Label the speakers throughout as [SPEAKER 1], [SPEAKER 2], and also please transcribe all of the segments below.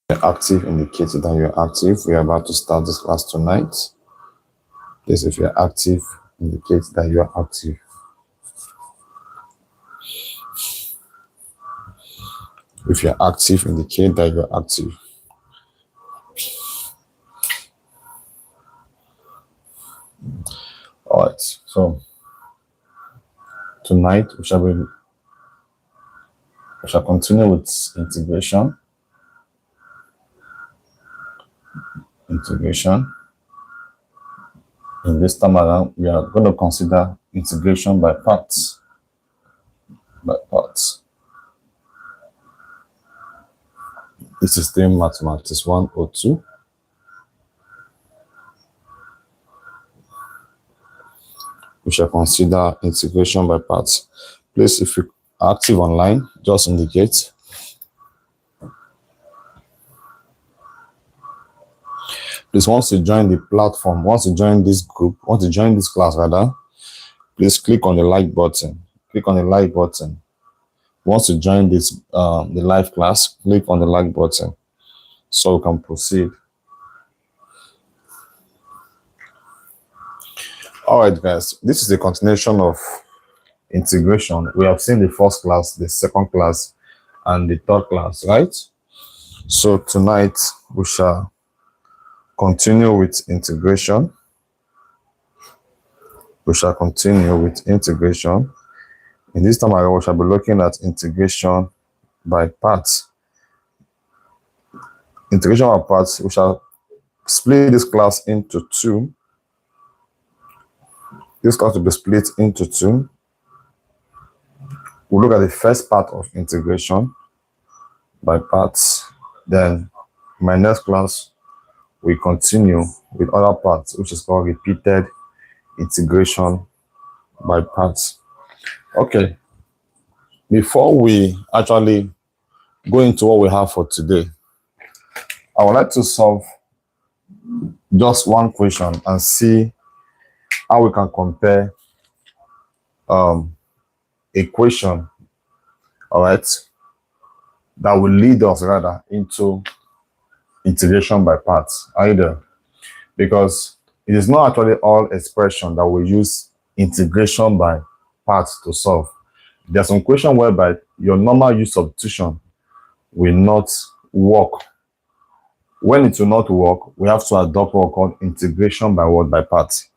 [SPEAKER 1] You're active indicates that you're active. We're about to start this class tonight. Please, if you're active, indicates that you're active. If you're active, indicate that you're active. All right, so tonight we shall continue with integration. In this time around, we are going to consider integration by parts. This is the Mathematics 102. We shall consider integration by parts. Please, if you are active online, just indicate. Please, once you join the platform, once you join this group, once you join this class rather, please click on the like button. Click on the like button. Once you join this the live class, click on the like button so we can proceed. All right, guys, this is a continuation of integration. We have seen the first class, the second class, and the third class, right? So tonight we shall continue with integration. We shall continue with integration. In this time, we shall be looking at integration by parts. Integration by parts, we shall split this class into two. This class will be split into two. We'll look at the first part of integration by parts. Then, in my next class, we continue with other parts, which is called repeated integration by parts. Okay, before we actually go into what we have for today, I would like to solve just one question and see how we can compare a question, all right, that will lead us rather into integration by parts either, because it is not actually all expression that we use integration by parts to solve. There are some questions whereby your normal use of substitution will not work. When it will not work, we have to adopt what we call integration by parts.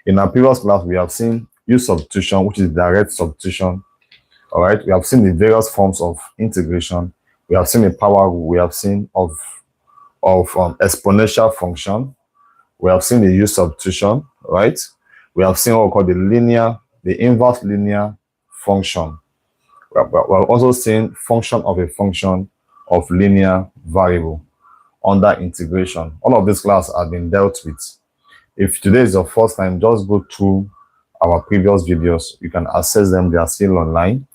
[SPEAKER 1] In our previous class, we have seen use substitution, which is direct substitution. All right, we have seen the various forms of integration. We have seen the power rule. We have seen of exponential function. We have seen the use substitution, right? We have seen what we call the inverse linear function. We have also seen function of a function of linear variable under integration. All of this class have been dealt with. If today is your first time, just go through our previous videos. You can access them. They are still online,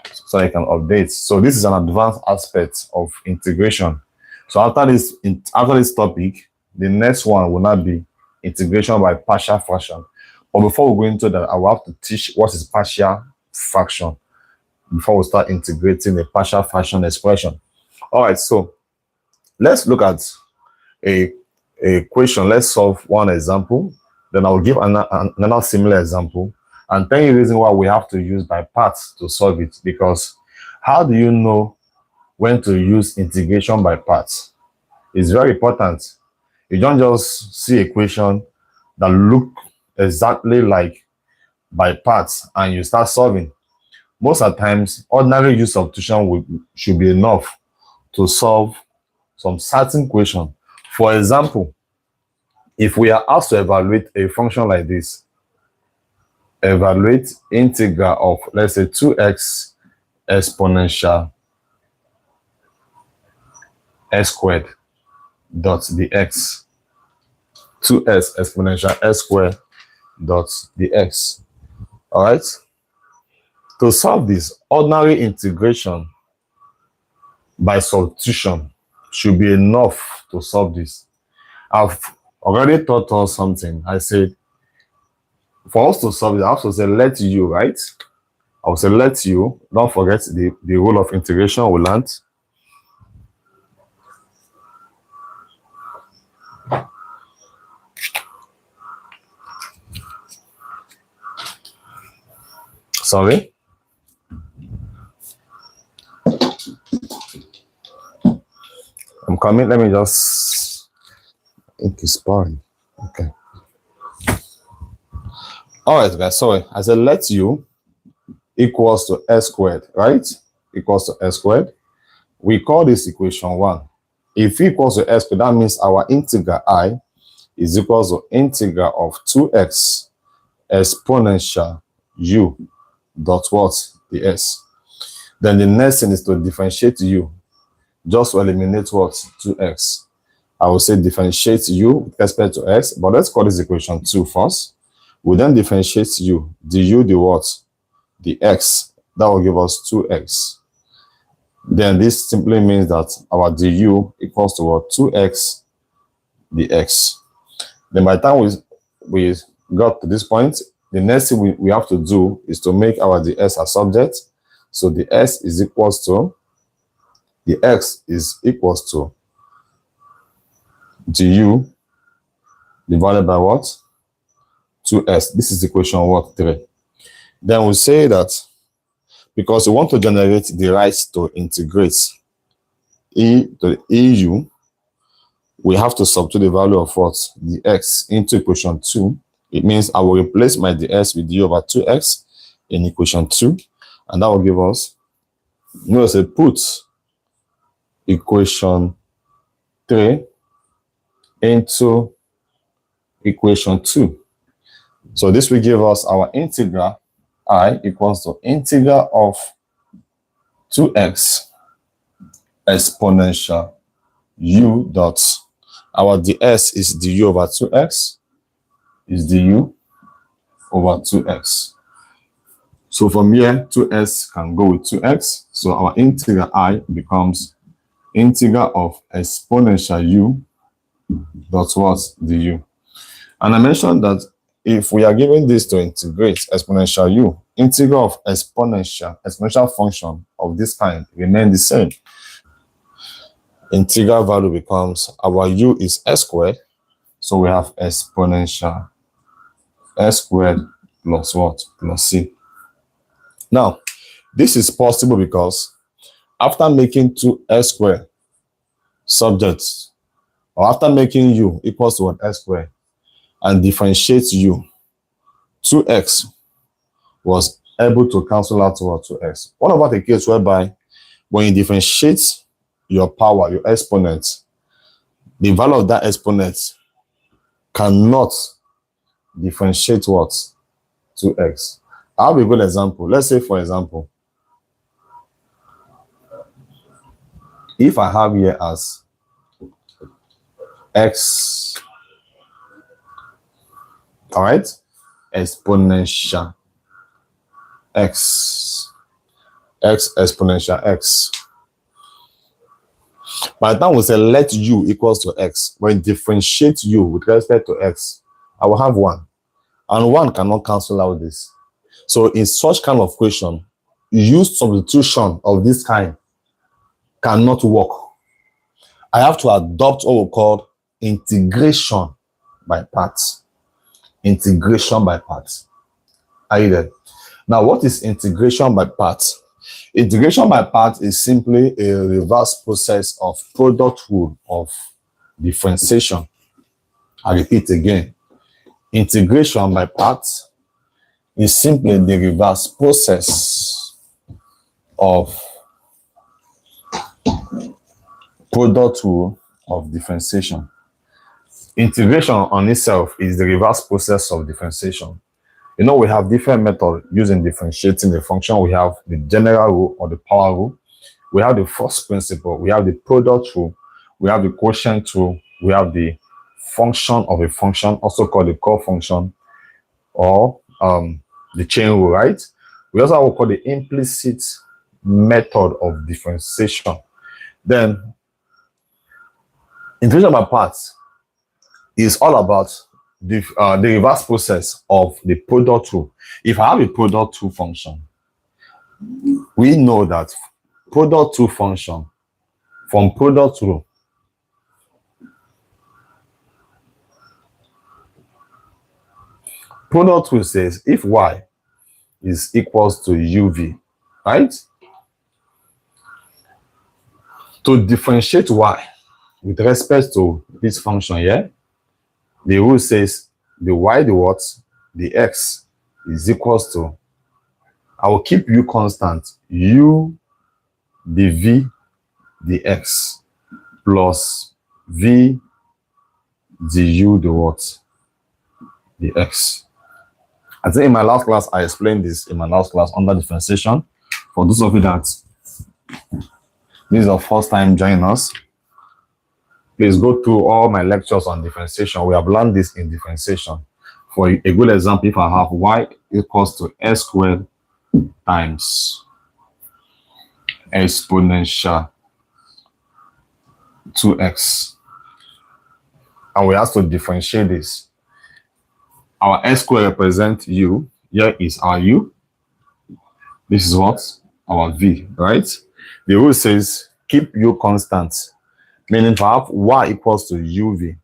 [SPEAKER 1] so you can update. So this is an advanced aspect of integration. So after this topic, the next one will not be integration by partial fraction. But before we go into that, I will have to teach what is partial fraction before we start integrating a partial fraction expression. All right, so let's look at a question. Let's solve one example. Then I will give another similar example and tell you the reason why we have to use by parts to solve it. Because how do you know when to use integration by parts? It's very important. You don't just see a question that look exactly like by parts and you start solving. Most of the times, ordinary use substitution should be enough to solve some certain question. For example, if we are asked to evaluate a function like this, evaluate integral of, let's say, 2x exponential s squared dot dx, 2s exponential s squared dot dx. All right, to solve this, ordinary integration by substitution should be enough to solve this. I've already taught us something. I said for us to solve it, I have to say let u, right? I will say let u. Don't forget the rule of integration we learned. Sorry. I'm coming. Let me just. Ink is pouring. Okay. All right, guys. Sorry. I said let u equals to s squared, right? Equals to s squared. We call this equation 1. If u equals to s squared, that means our integral I is equals to integral of 2x exponential u dot what? The s. Then the next thing is to differentiate u. Just to eliminate what? 2x. I will say differentiate u with respect to x, but let's call this equation 2 first. We then differentiate u, the u, the what? The x. That will give us 2x. Then this simply means that our du equals to what? 2x dx. Then by the time we got to this point, the next thing we have to do is to make our ds a subject. So the s is equals to, the x is equals to du divided by what? 2s. This is equation what? 3. Then we say that because we want to generate the right to integrate e to the eu, we have to substitute the value of what? The x into equation 2. It means I will replace my ds with d over 2x in equation 2, and that will give us, notice I put equation 3 into equation 2. So this will give us our integral I equals to integral of 2x exponential u dot, our ds is du over 2x, is du over 2x. So from here, 2s can go with 2x. So our integral I becomes integral of exponential u dot what? Du. And I mentioned that if we are given this to integrate exponential u, integral of exponential function of this kind remain the same. Integral value becomes, our u is s squared, so we have exponential s squared plus what? Plus c. Now, this is possible because after making 2s squared subjects, or after making u equals to what? S squared, and differentiate u, 2x was able to cancel out what? 2x. What about a case whereby when you differentiate your power, your exponent, the value of that exponent cannot differentiate what? 2x. I have a good example. Let's say, for example, if I have here as x, all right, exponential x exponential x. By the time we say let u equals to x, when differentiate u with respect to x, I will have 1. And 1 cannot cancel out this. So in such kind of question, use substitution of this kind cannot work. I have to adopt what we call integration by parts. Integration by parts. Are you there? Now, what is integration by parts? Integration by parts is simply a reverse process of product rule of differentiation. I repeat again. Integration by parts is simply the reverse process of product rule of differentiation. Integration on itself is the reverse process of differentiation. You know, we have different methods using differentiating the function. We have the general rule or the power rule. We have the first principle. We have the product rule. We have the quotient rule. We have the function of a function, also called the core function, or the chain rule, right? We also have what we call the implicit method of differentiation. Then, integration by parts is all about the reverse process of the product rule. If I have a product rule function, we know that product rule function from product rule says if y is equals to uv, right? To differentiate y with respect to this function here, the rule says the y, the what, the x is equals to, I will keep u constant, u the v the x plus v the u the what, the x. I think in my last class I explained this in my last class under differentiation. For those of you that this is your first time joining us, please go through all my lectures on differentiation. We have learned this in differentiation. For a good example, if I have y equals to s squared times exponential 2x, and we have to differentiate this. Our s squared represents u. Here is our u. This is what? Our v, right? The rule says keep u constant, meaning if I have y equals to uv,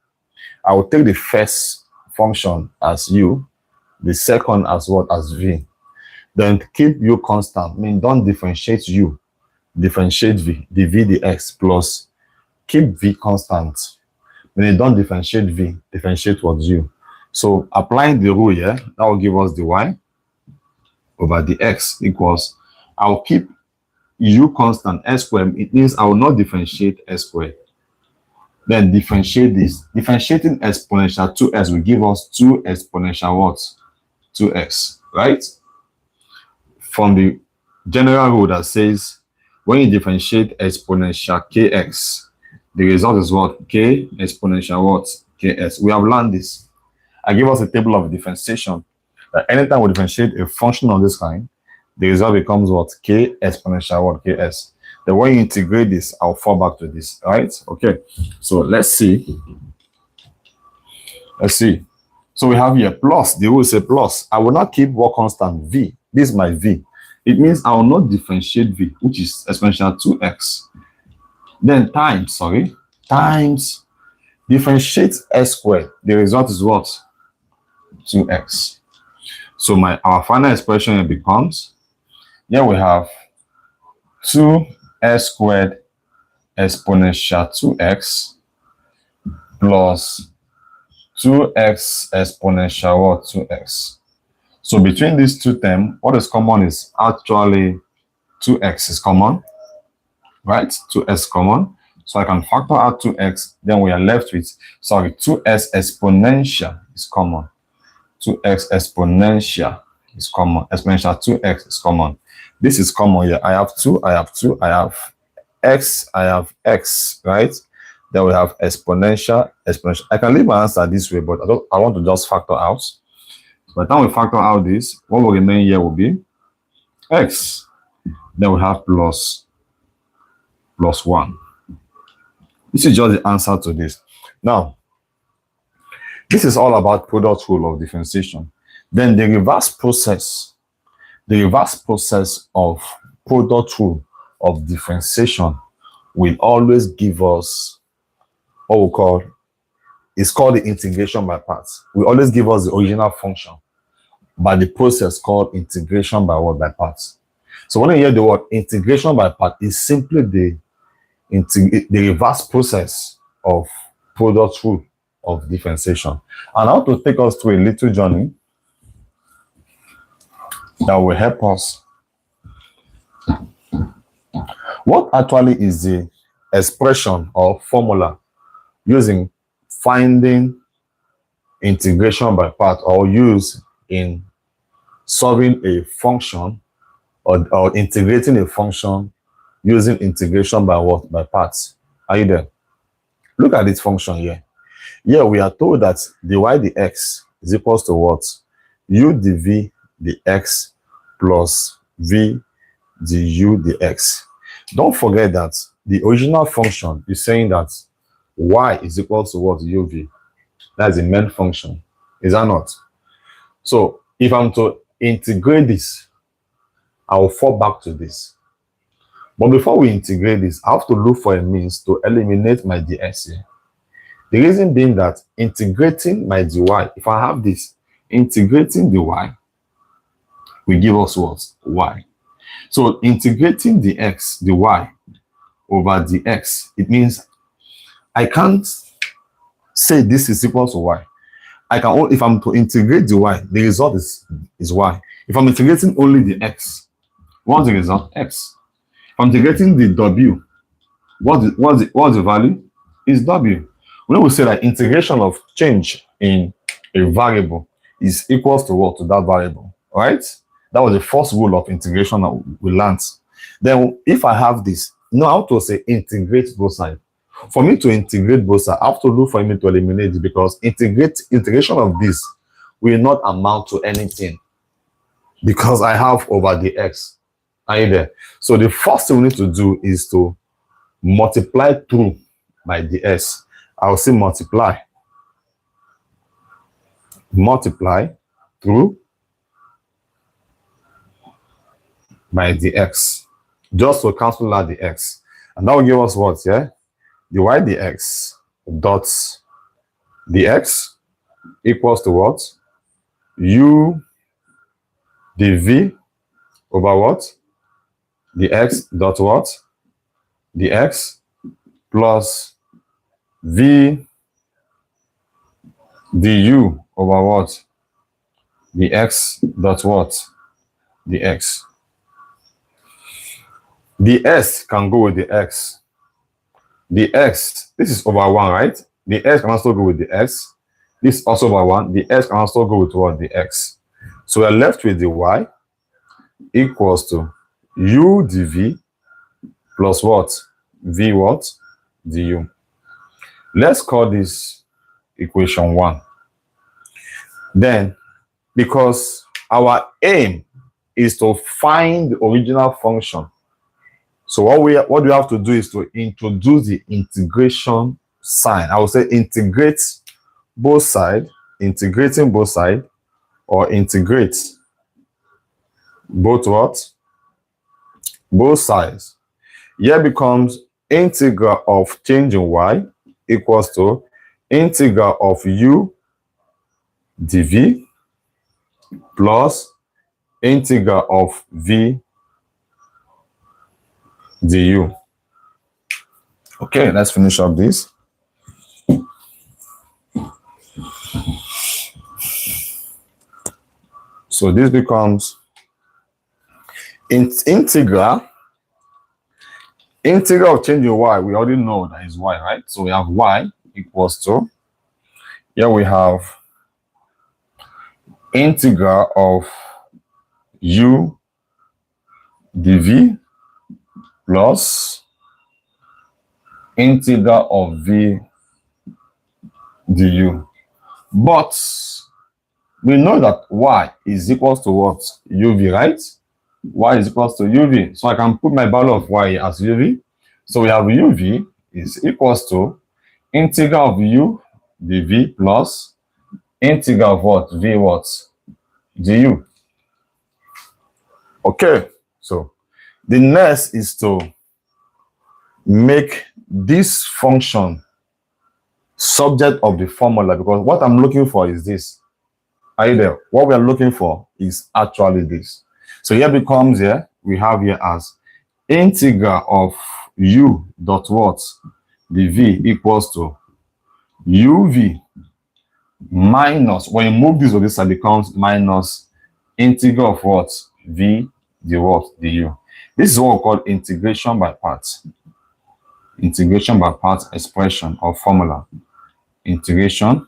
[SPEAKER 1] I will take the first function as u, the second as what? As v. Then keep u constant, meaning don't differentiate u, differentiate v, the v, the x, plus keep v constant, meaning don't differentiate v, differentiate what? U. So applying the rule here, that will give us the y over the x equals, I will keep u constant, s squared. It means I will not differentiate s squared. Then differentiate this. Differentiating exponential 2s will give us 2 exponential what? 2x, right? From the general rule that says when you differentiate exponential kx, the result is what? K exponential what? Ks. We have learned this. I give us a table of differentiation that anytime we differentiate a function of this kind, the result becomes what? K exponential what? Ks. Then when you integrate this, I'll fall back to this, right? Okay, so let's see. Let's see. So we have here plus, the rule say plus. I will not keep what constant? V. This is my v. It means I will not differentiate v, which is exponential 2x. Then times, times differentiate s squared. The result is what? 2x. So our final expression here becomes, here we have 2s squared exponential 2x plus 2x exponential what? 2x. So between these two terms, what is common is actually 2x is common, right? 2s common. So I can factor out 2x, then we are left with, 2s exponential is common. 2x exponential is common. Exponential 2x is common. This is common here. I have 2, I have 2, I have x, right? Then we have exponential. I can leave my answer this way, but I want to just factor out. By the time we factor out this, what will remain here will be x. Then we have plus 1. This is just the answer to this. Now, this is all about product rule of differentiation. Then the reverse process of product rule of differentiation will always give us what we call, it's called the integration by parts. We always give us the original function by the process called integration by what? By parts. So when you hear the word integration by part, it's simply the reverse process of product rule of differentiation. And I want to take us through a little journey that will help us. What actually is the expression or formula using finding integration by part, or use in solving a function or integrating a function using integration by what? By parts. Are you there? Look at this function here. Here we are told that the y the x is equals to what? U the v the x plus v the u the x. Don't forget that the original function is saying that y is equal to what? Uv. That's the main function. Is that not? So if I'm to integrate this, I will fall back to this. But before we integrate this, I have to look for a means to eliminate my ds here. The reason being that integrating my dy, if I have this, integrating the y will give us what? Y. So integrating the x, the y over the x, it means I can't say this is equal to y. I can only, if I'm to integrate the y, the result is y. If I'm integrating only the x, what's the result? X. If I'm integrating the w, what's the value? Is w. When we say that integration of change in a variable is equals to what? To that variable, right? That was the first rule of integration that we learned. Then if I have this, know how to say integrate both sides. For me to integrate both sides, I have to look for me to eliminate it, because integration of this will not amount to anything because I have over the x. Are you there? So the first thing we need to do is to multiply through by the s. I will say multiply through by the x, just to cancel out the x, and that will give us what? Yeah, the y dx dot dx equals to what? U dv over what? The x dot what? The x plus v du over what? The x dot what? The x. The s can go with the x. The x, this is over 1, right? The x can also go with the x. This is also over 1. The x can also go with what? The x. So we're left with the y equals to u dv plus what? V what? Du. Let's call this equation 1. Then, because our aim is to find the original function, so what we have to do is to introduce the integration sign. I will say integrate both sides, integrating both sides, or integrate both what? Both sides. Here becomes integral of change in y equals to integral of u dv plus integral of v du. Okay, let's finish up this. So this becomes integral of change in y. We already know that is y, right? So we have y equals to, here we have integral of u dv plus integral of v du. But we know that y is equals to what? Uv, right? Y is equals to uv. So I can put my value of y as uv. So we have uv is equals to integral of u dv plus integral of what? V what? Du. Okay, so the next is to make this function subject of the formula, because what I'm looking for is this. Are you there? What we are looking for is actually this. So here becomes, here we have here as integral of u dot what? Dv equals to uv minus, when you move this to this side, becomes minus integral of what? V the what? Du. This is what we call integration by parts. Integration by parts expression or formula. Integration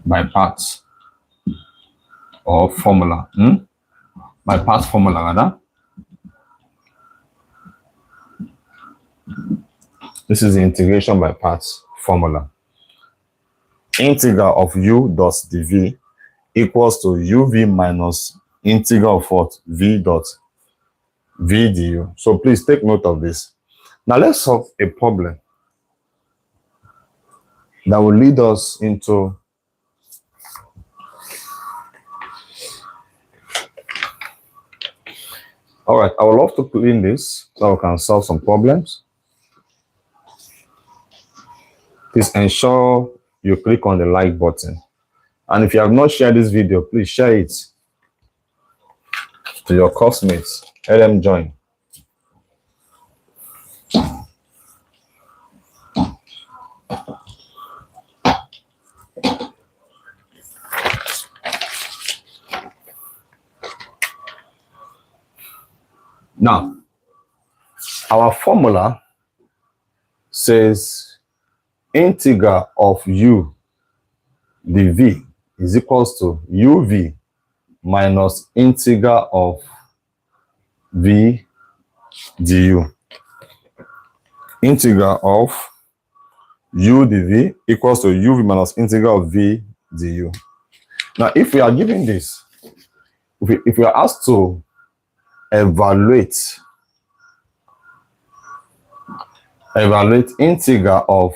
[SPEAKER 1] by parts or formula. By parts formula, rather. This is the integration by parts formula. Integral of u dot dv equals to uv minus integral of what? V dot v du. So please take note of this. Now let's solve a problem that will lead us into all right, I would love to clean this so we can solve some problems. Please ensure you click on the like button And if you have not shared this video, please share it to your classmates. Let them join. Now, our formula says integral of u dv is equals to uv minus integral of v du. Integral of u dv equals to uv minus integral of v du. Now, if we are given this, if we are asked to evaluate integral of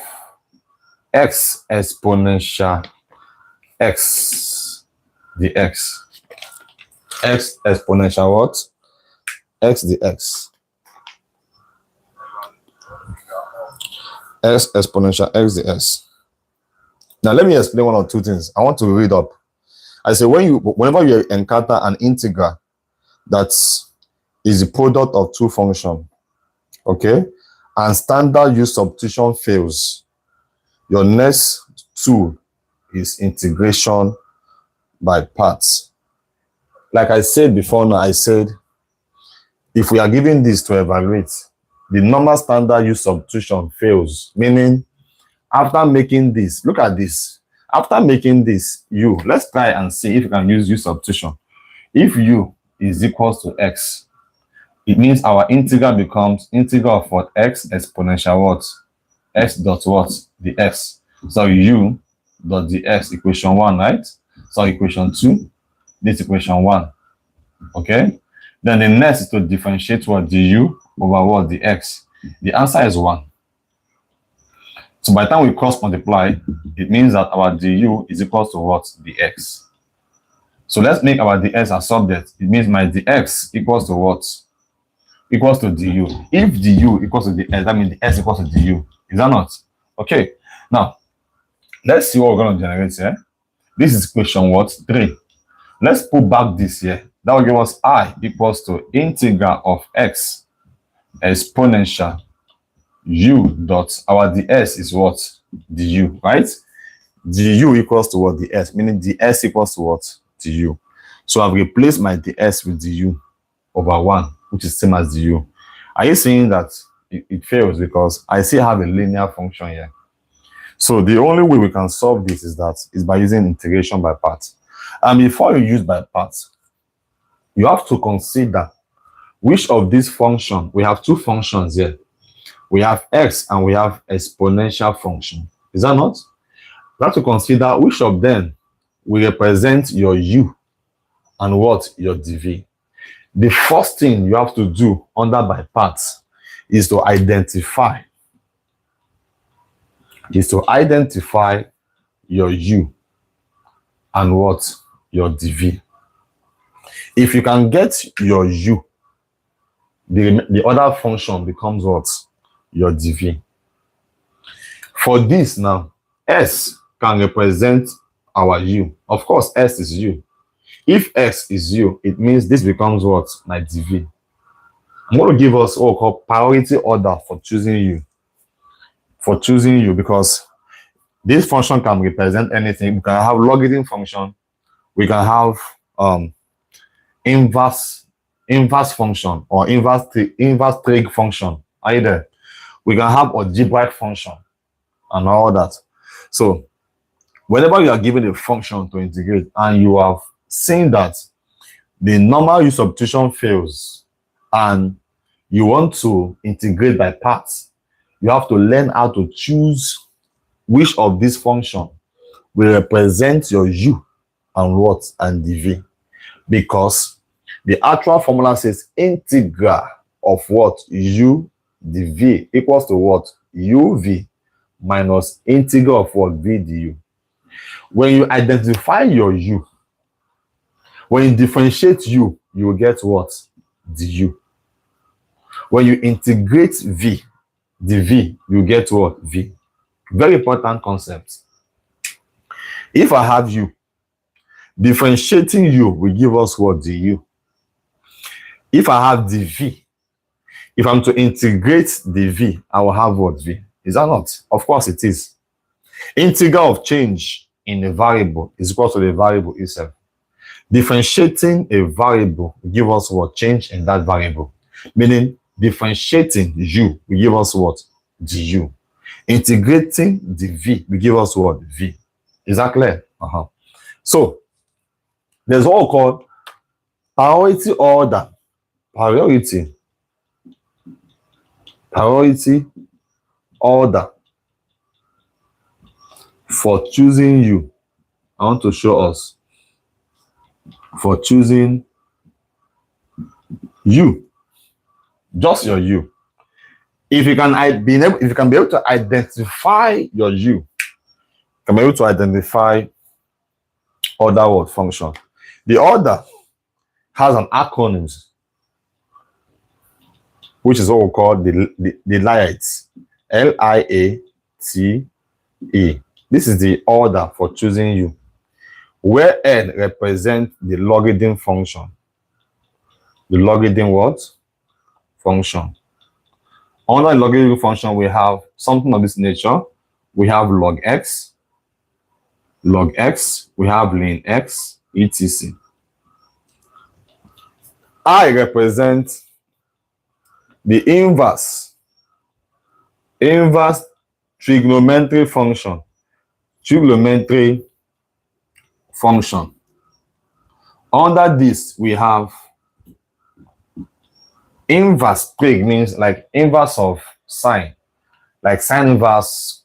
[SPEAKER 1] x exponential x dx, x exponential what? X dx, x exponential x dx. Now let me explain one or two things. I want to read up. I say whenever you encounter an integral that is the product of two functions, okay, and standard use substitution fails, your next tool is integration by parts. Like I said before now, I said if we are given this to evaluate, the normal standard use substitution fails, meaning after making this, look at this, after making this u, let's try and see if we can use substitution. If u is equals to x, it means our integral becomes integral of what? X exponential what? X dot what? The x. So u dot the x, equation 1, right? So equation 2, this equation 1. Okay? Then the next is to differentiate what? The u over what? The x. The answer is 1. So by the time we cross multiply, it means that our du is equal to what? The x. So let's make our dx a subject. It means my dx equals to what? Equals to du. If du equals to the x, that means the x equals to du. Is that not? Okay. Now, let's see what we're going to generate here. This is equation what? 3. Let's put back this here. That will give us I equals to integral of x exponential u dot our ds is what? Du, right? Du equals to what? The s, meaning the s equals to what? Du. So I've replaced my ds with du over 1, which is same as du. Are you saying that it fails because I still have a linear function here? So the only way we can solve this is by using integration by parts. And before you use by parts, you have to consider which of these functions. We have two functions here. We have x and we have exponential function. Is that not? You have to consider which of them will represent your u and what? Your dv. The first thing you have to do under by parts is to identify your u and what? Your dv. If you can get your u, the other function becomes what? Your dv. For this now, s can represent our u. Of course, s is u. If x is u, it means this becomes what? My dv. I'm going to give us what we call priority order for choosing u. For choosing u, because this function can represent anything. We can have logarithm function. We can have inverse function or inverse trig function. Either we can have algebraic function and all that. So whenever you are given a function to integrate and you have seen that the normal use substitution fails and you want to integrate by parts, you have to learn how to choose which of these functions will represent your u and what? And dv. Because the actual formula says integral of what? U dv equals to what? uv minus integral of what? v du. When you identify your u, when you differentiate u, you will get what? Du. When you integrate v, dv, you get what? V. Very important concept. If I have u Differentiating u will give us what? Du. If I have dv, if I'm to integrate dv, I will have what? V. Is that not? Of course it is. Integral of change in a variable is equal to the variable itself. Differentiating a variable will give us what? Change in that variable. Meaning differentiating u will give us what? Du. Integrating dv will give us what? V. Is that clear? So there's what called priority order. Priority order for choosing u. I want to show us for choosing u, just your u. If you can be able to identify your u, you can be able to identify order word function. The order has an acronym, which is what we call the LIATE. LIATE. This is the order for choosing u, where n represents the logarithm function. The logarithm what? Function. Under the logarithm function, we have something of this nature. We have log x, we have ln x, etc. I represent the inverse trigonometry function. Under this, we have inverse. Trig means like inverse of sine, like sine inverse,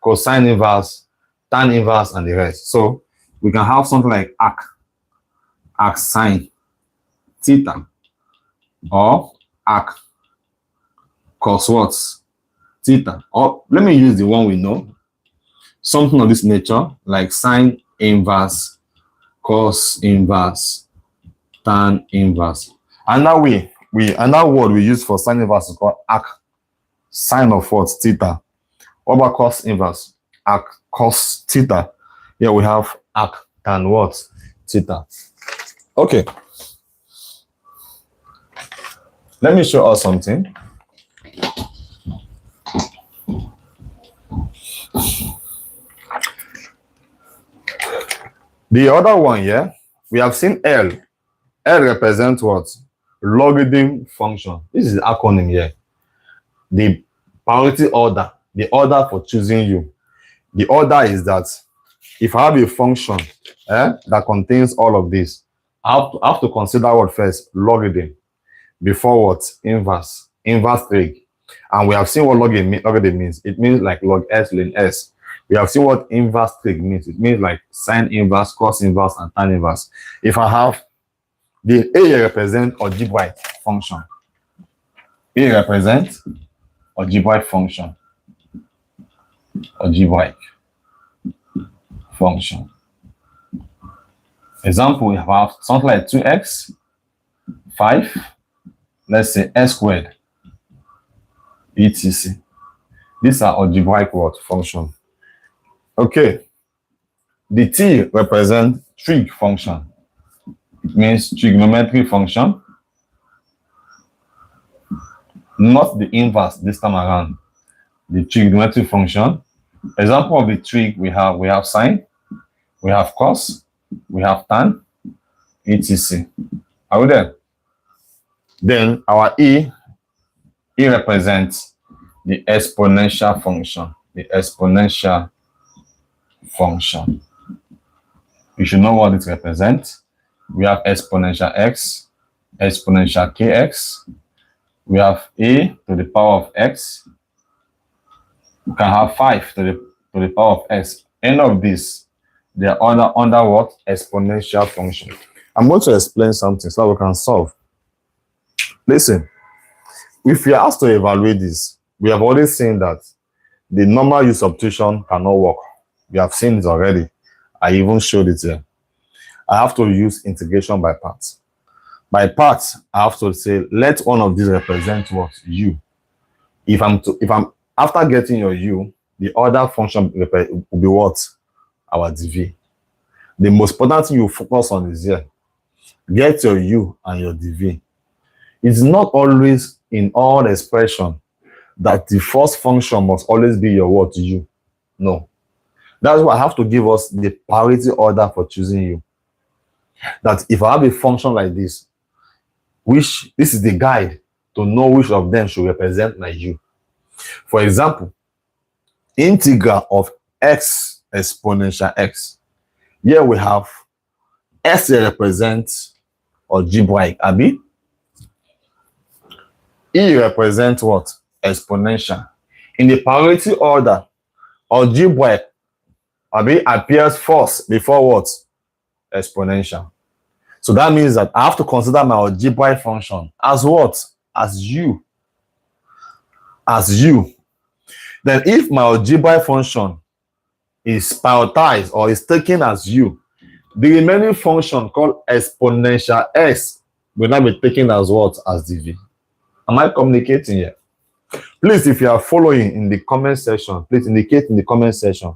[SPEAKER 1] cosine inverse, tan inverse, and the rest. So we can have something like arc sine theta, or arc cos what? Theta. Or let me use the one we know, something of this nature, like sine inverse, cos inverse, tan inverse. Another word we use for sine inverse is called arc sine of what? Theta. What about cos inverse? Arc cos theta. Here we have arc tan what? Theta. Okay. Let me show us something. The other one here, we have seen L. L represents what? Logarithm function. This is the acronym here. The priority order, the order for choosing u. The order is that if I have a function that contains all of this, I have to consider what first? Logarithm. Before what? Inverse trig. And we have seen what logarithm means. It means like log s, ln s. We have seen what inverse trig means. It means like sine inverse, cos inverse, and tan inverse. If I have the A represent algebraic function. A represents algebraic function. Algebraic function. Example, we have something like 2x, 5, let's say s squared, etc. These are algebraic what? Function. Okay. The T represents trig function. It means trigonometry function. Not the inverse this time around. The trigonometry function. Example of the trig we have sine, we have cos, we have tan, etc. Are we there? Then our E represents the exponential function. The exponential function. You should know what it represents. We have exponential x, exponential kx. We have a to the power of x. We can have 5 to the power of x. Any of these, they are under what? Exponential function. I'm going to explain something so we can solve. Listen, if we are asked to evaluate this, we have already seen that the normal use substitution cannot work. We have seen it already. I even showed it here. I have to use integration by parts. By parts, I have to say, let one of these represent what? U. If I'm after getting your u, the other function will be what? Our dv. The most important thing you focus on is here. Get your u and your dv. It's not always in all expression that the first function must always be your what? U. No. That's why I have to give us the priority order for choosing u. That if I have a function like this, which this is the guide to know which of them should represent my u. For example, integral of x exponential x. Here we have s represents algebraic, abi. E represents what? Exponential. In the priority order, algebraic appears first before what? Exponential. So that means that I have to consider my algebraic function as what? As u. As u. Then if my algebraic function is prioritized or is taken as u, the remaining function called exponential s will now be taken as what? As dv. Am I communicating here? Please, if you are following in the comment section, please indicate in the comment section.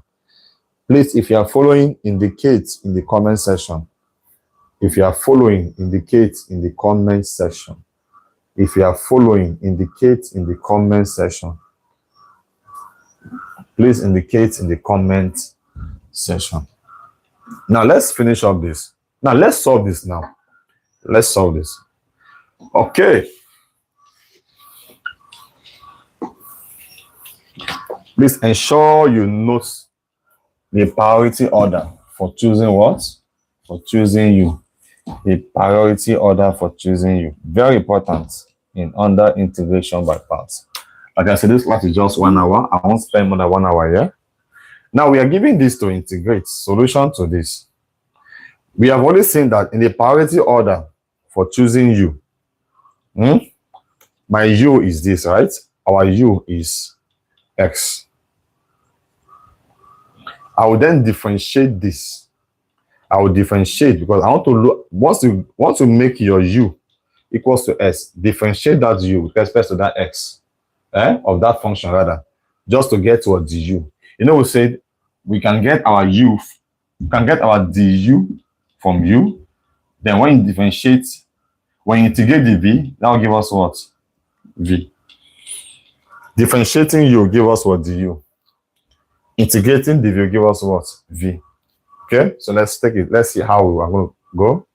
[SPEAKER 1] Please, if you are following, indicate in the comment section. If you are following, indicate in the comment section. If you are following, indicate in the comment section. Please indicate in the comment section. Now, let's finish up this. Now, let's solve this now. Let's solve this. Okay. Please ensure you note the priority order for choosing what? For choosing u. The priority order for choosing u. Very important in under integration by parts. Like I said, this class is just 1 hour. I won't spend more than 1 hour here. Now we are giving this to integrate solution to this. We have already seen that in the priority order for choosing u, my u is this, right? Our u is x. I will then differentiate this. I will differentiate because I want to look, once you want to make your u equals to s, differentiate that u with respect to that x, of that function rather, just to get towards the u. You know, we said we can get our u, we can get our du from u. Then when you differentiate, when you integrate the v, that will give us what? V. Differentiating u give us what? Du. Integrating the v will give us what? V. Okay, so let's take it. Let's see how we are going to go.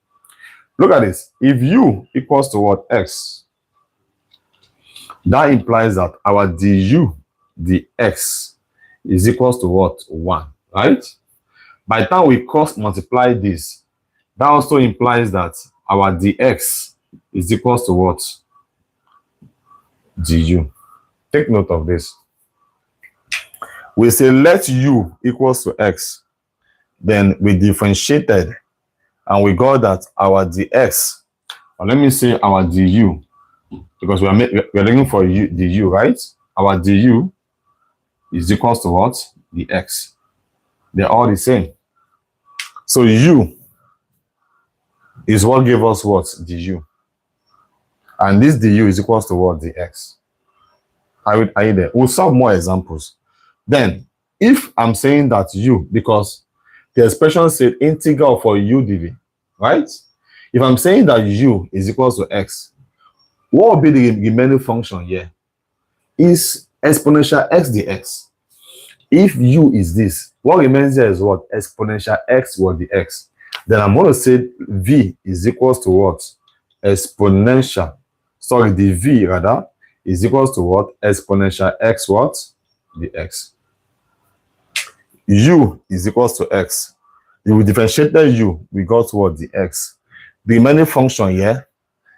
[SPEAKER 1] Look at this. If u equals to what? X, that implies that our du dx is equals to what? 1, right? By the time we cross multiply this, that also implies that our dx is equals to what? Du. Take note of this. We say let u equals to x. Then we differentiated and we got that our dx, or let me say our du, because we are looking for du, right? Our du is equals to what? The x. They're all the same. So u is what gave us what? Du. And this du is equals to what? The x. Are you there? We'll solve more examples. Then, if I'm saying that u, because the expression said integral for u dv, right? If I'm saying that u is equals to x, what will be the remaining function here? Is exponential x dx. If u is this, what remains here is what? Exponential x what dx. Then I'm going to say v is equals to what? Exponential. Sorry, the v rather is equals to what? Exponential x what? Dx. U is equals to x. If we differentiate u, we got what? The x. The remaining function here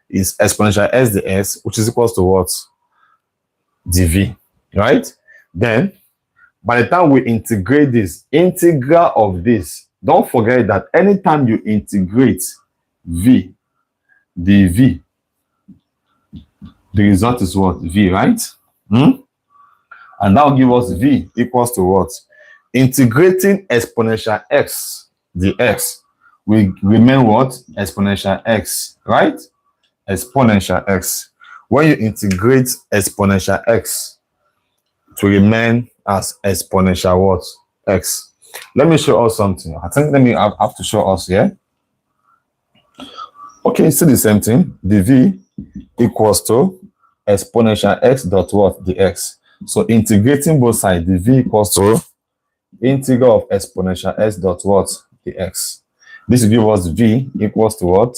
[SPEAKER 1] is exponential s dx, which is equals to what? Dv, right? Then, by the time we integrate this, integral of this, don't forget that anytime you integrate v, dv, the result is what? V, right? And that will give us v equals to what? Integrating exponential x dx will remain what? Exponential x, right? Exponential x. When you integrate exponential x, to remain as exponential what? X. Let me show us something. I think I have to show us here. Okay, see the same thing. dv equals to exponential x dot what? dx. So integrating both sides, dv equals to integral of exponential x dot what? dx. This will give us v equals to what?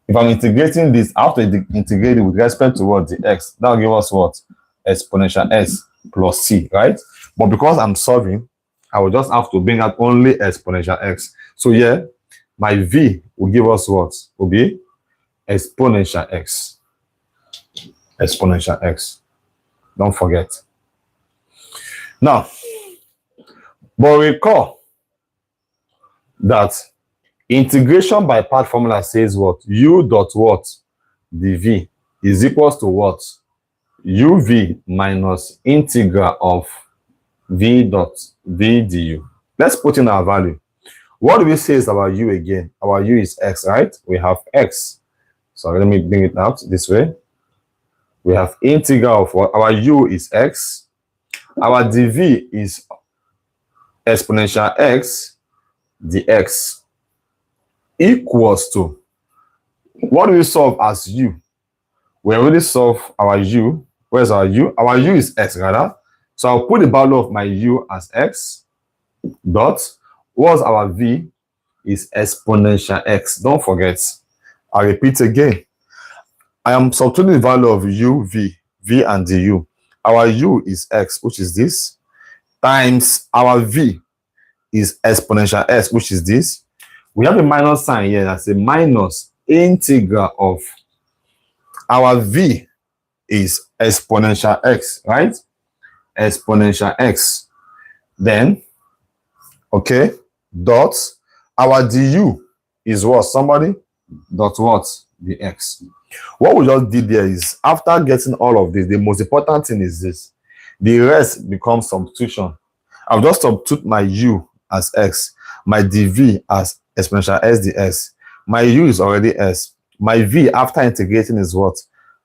[SPEAKER 1] If I'm integrating this, I have to integrate it with respect to what? The x. That will give us what? Exponential s plus c, right? But because I'm solving, I will just have to bring out only exponential x. So here, my v will give us what? Will be exponential x. Exponential x. Don't forget. Now, but recall that integration by part formula says what? U dot what? dv is equals to what? uv minus integral of v dot v du. Let's put in our value. What do we say is our u again? Our u is x, right? We have x. So let me bring it out this way. We have integral of what? Our u is x. Our dv is exponential x dx equals to, what do we solve as u? We already solved our u. Where's our u? Our u is x, rather. So I'll put the value of my u as x dot. What's our v? Is exponential x. Don't forget. I'll repeat again. I am substituting the value of u, v and du. Our u is x, which is this, times our v is exponential s, which is this. We have a minus sign here. That's a minus integral of our v is exponential x, right? Exponential x. Then, okay, dot. Our du is what? Somebody? Dot what? dx. What we just did there is, after getting all of this, the most important thing is this. The rest becomes substitution. I'll just substitute my u as x, my dv as exponential s dx. My u is already s. My v after integrating is what?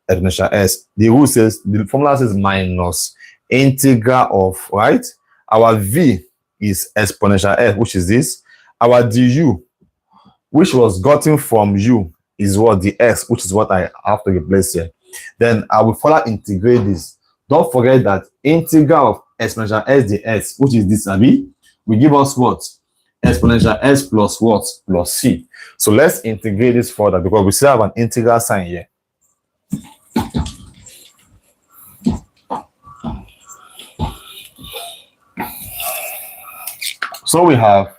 [SPEAKER 1] Exponential s. The rule says, the formula says minus integral of, right? Our v is exponential s, which is this. Our du, which was gotten from u, is what? The x, which is what I have to replace here. Then I will further integrate this. Don't forget that integral of exponential s dx, which is this, will give us what? Exponential s plus what? Plus c. So let's integrate this further because we still have an integral sign here. So we have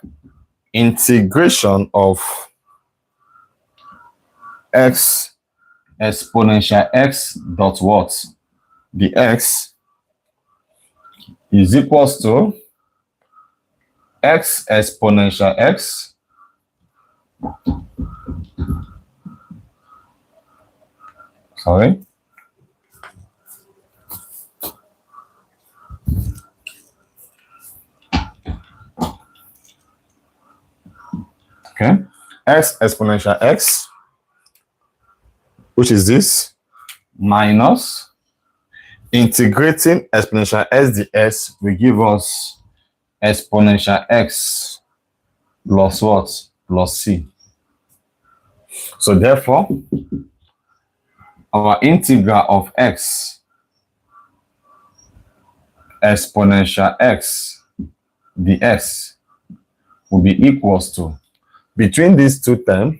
[SPEAKER 1] integration of x exponential x dot what? dx is equals to x exponential x x exponential x, which is this, minus integrating exponential s dx will give us exponential x plus what? Plus c. So therefore, our integral of x exponential x dx will be equals to, between these two terms,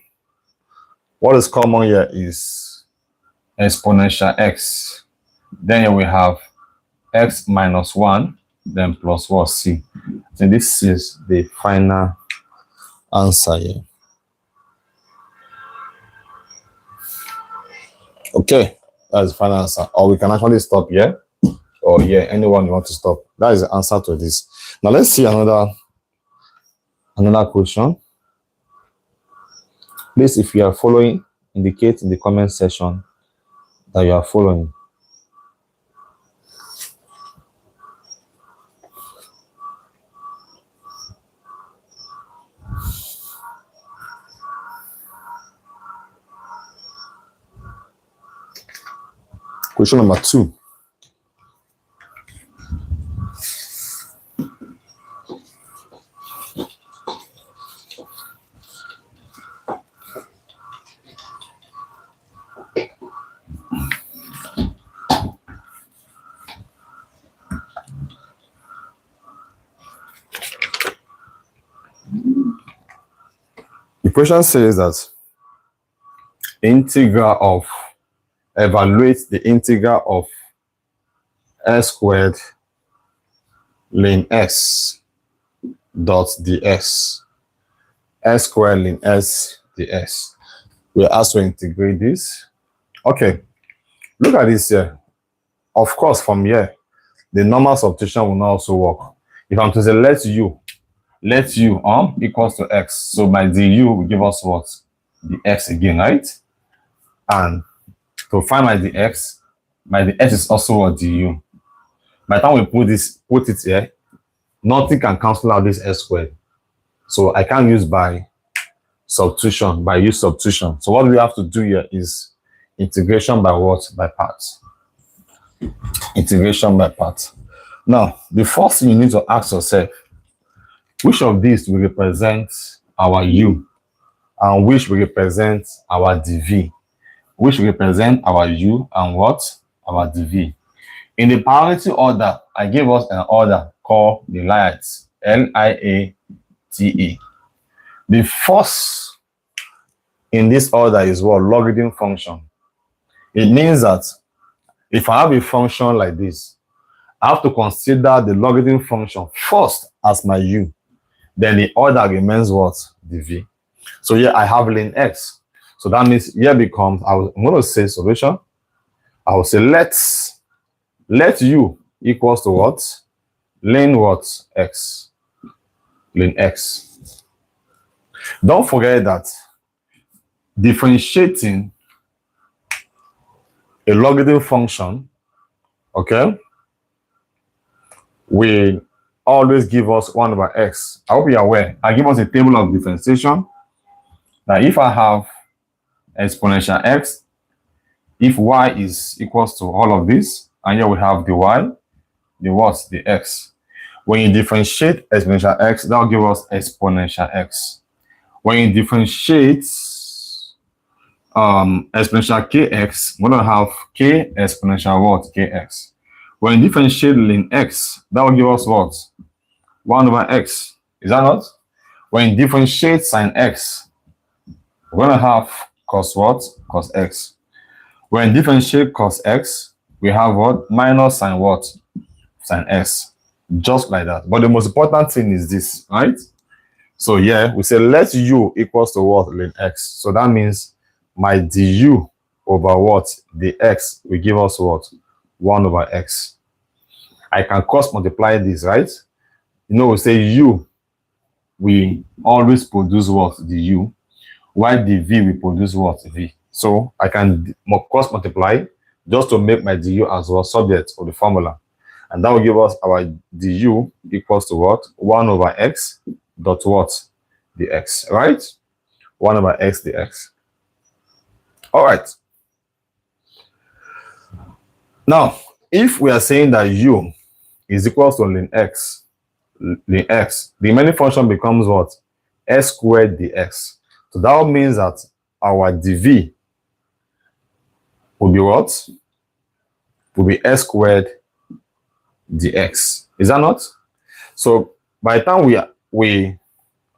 [SPEAKER 1] what is common here is exponential x. Then here we have x minus 1, then plus what? C. So this is the final answer here. Okay, that's the final answer. Or we can actually stop here. Or yeah, anyone you want to stop. That is the answer to this. Now let's see another question. Please, if you are following, indicate in the comment section that you are following. Question number 2. question says that integral of, evaluate the integral of s squared ln s dot ds. S squared ln s ds. We're asked to integrate this. Okay, look at this here. Of course, from here, the normal substitution will not also work. If I'm to say let u equals to x, so my du will give us what? The x again, right? And to find my dx is also what? Du. By the time we put it here, nothing can cancel out this s squared. So I can't use by substitution, by use substitution. So what we have to do here is integration by what? By parts. Integration by parts. Now, the first thing you need to ask yourself, which of these will represent our u and which will represent our dv? Which will represent our u and what? Our dv. In the priority order, I gave us an order called the LIATE, L-I-A-T-E. The first in this order is what? Logarithm function. It means that if I have a function like this, I have to consider the logarithm function first as my u. Then the order remains what? Dv. So here I have ln x. So that means here becomes, I'm going to say solution. I will say let u equals to what? Ln what? X. Ln x. Don't forget that differentiating a logarithm function, okay, will always give us 1 over x. I hope you are aware. I give us a table of differentiation that if I have exponential x, if y is equals to all of this, and here we have the y, the what? The x. When you differentiate exponential x, that will give us exponential x. When you differentiate exponential kx, we're going to have k exponential what? Kx. When you differentiate ln x, that will give us what? 1 over x. Is that not? When you differentiate sine x, we're going to have cos what? Cos x. When you differentiate cos x, we have what? Minus sine what? Sine x. Just like that. But the most important thing is this, right? So yeah, we say let u equals to what? Ln x. So that means my du over what? The x will give us what? 1 over x. I can cross multiply this, right? You know, we say u, we always produce what? The u, while the v we produce what? V. So I can cross multiply just to make my du as well subject of the formula. And that will give us our du equals to what? 1 over x dot what? Dx, right? 1 over x dx. All right. Now, if we are saying that u is equal to ln x, the remaining function becomes what? S squared dx. So that means that our dv will be what? Will be s squared dx. Is that not? So by the time we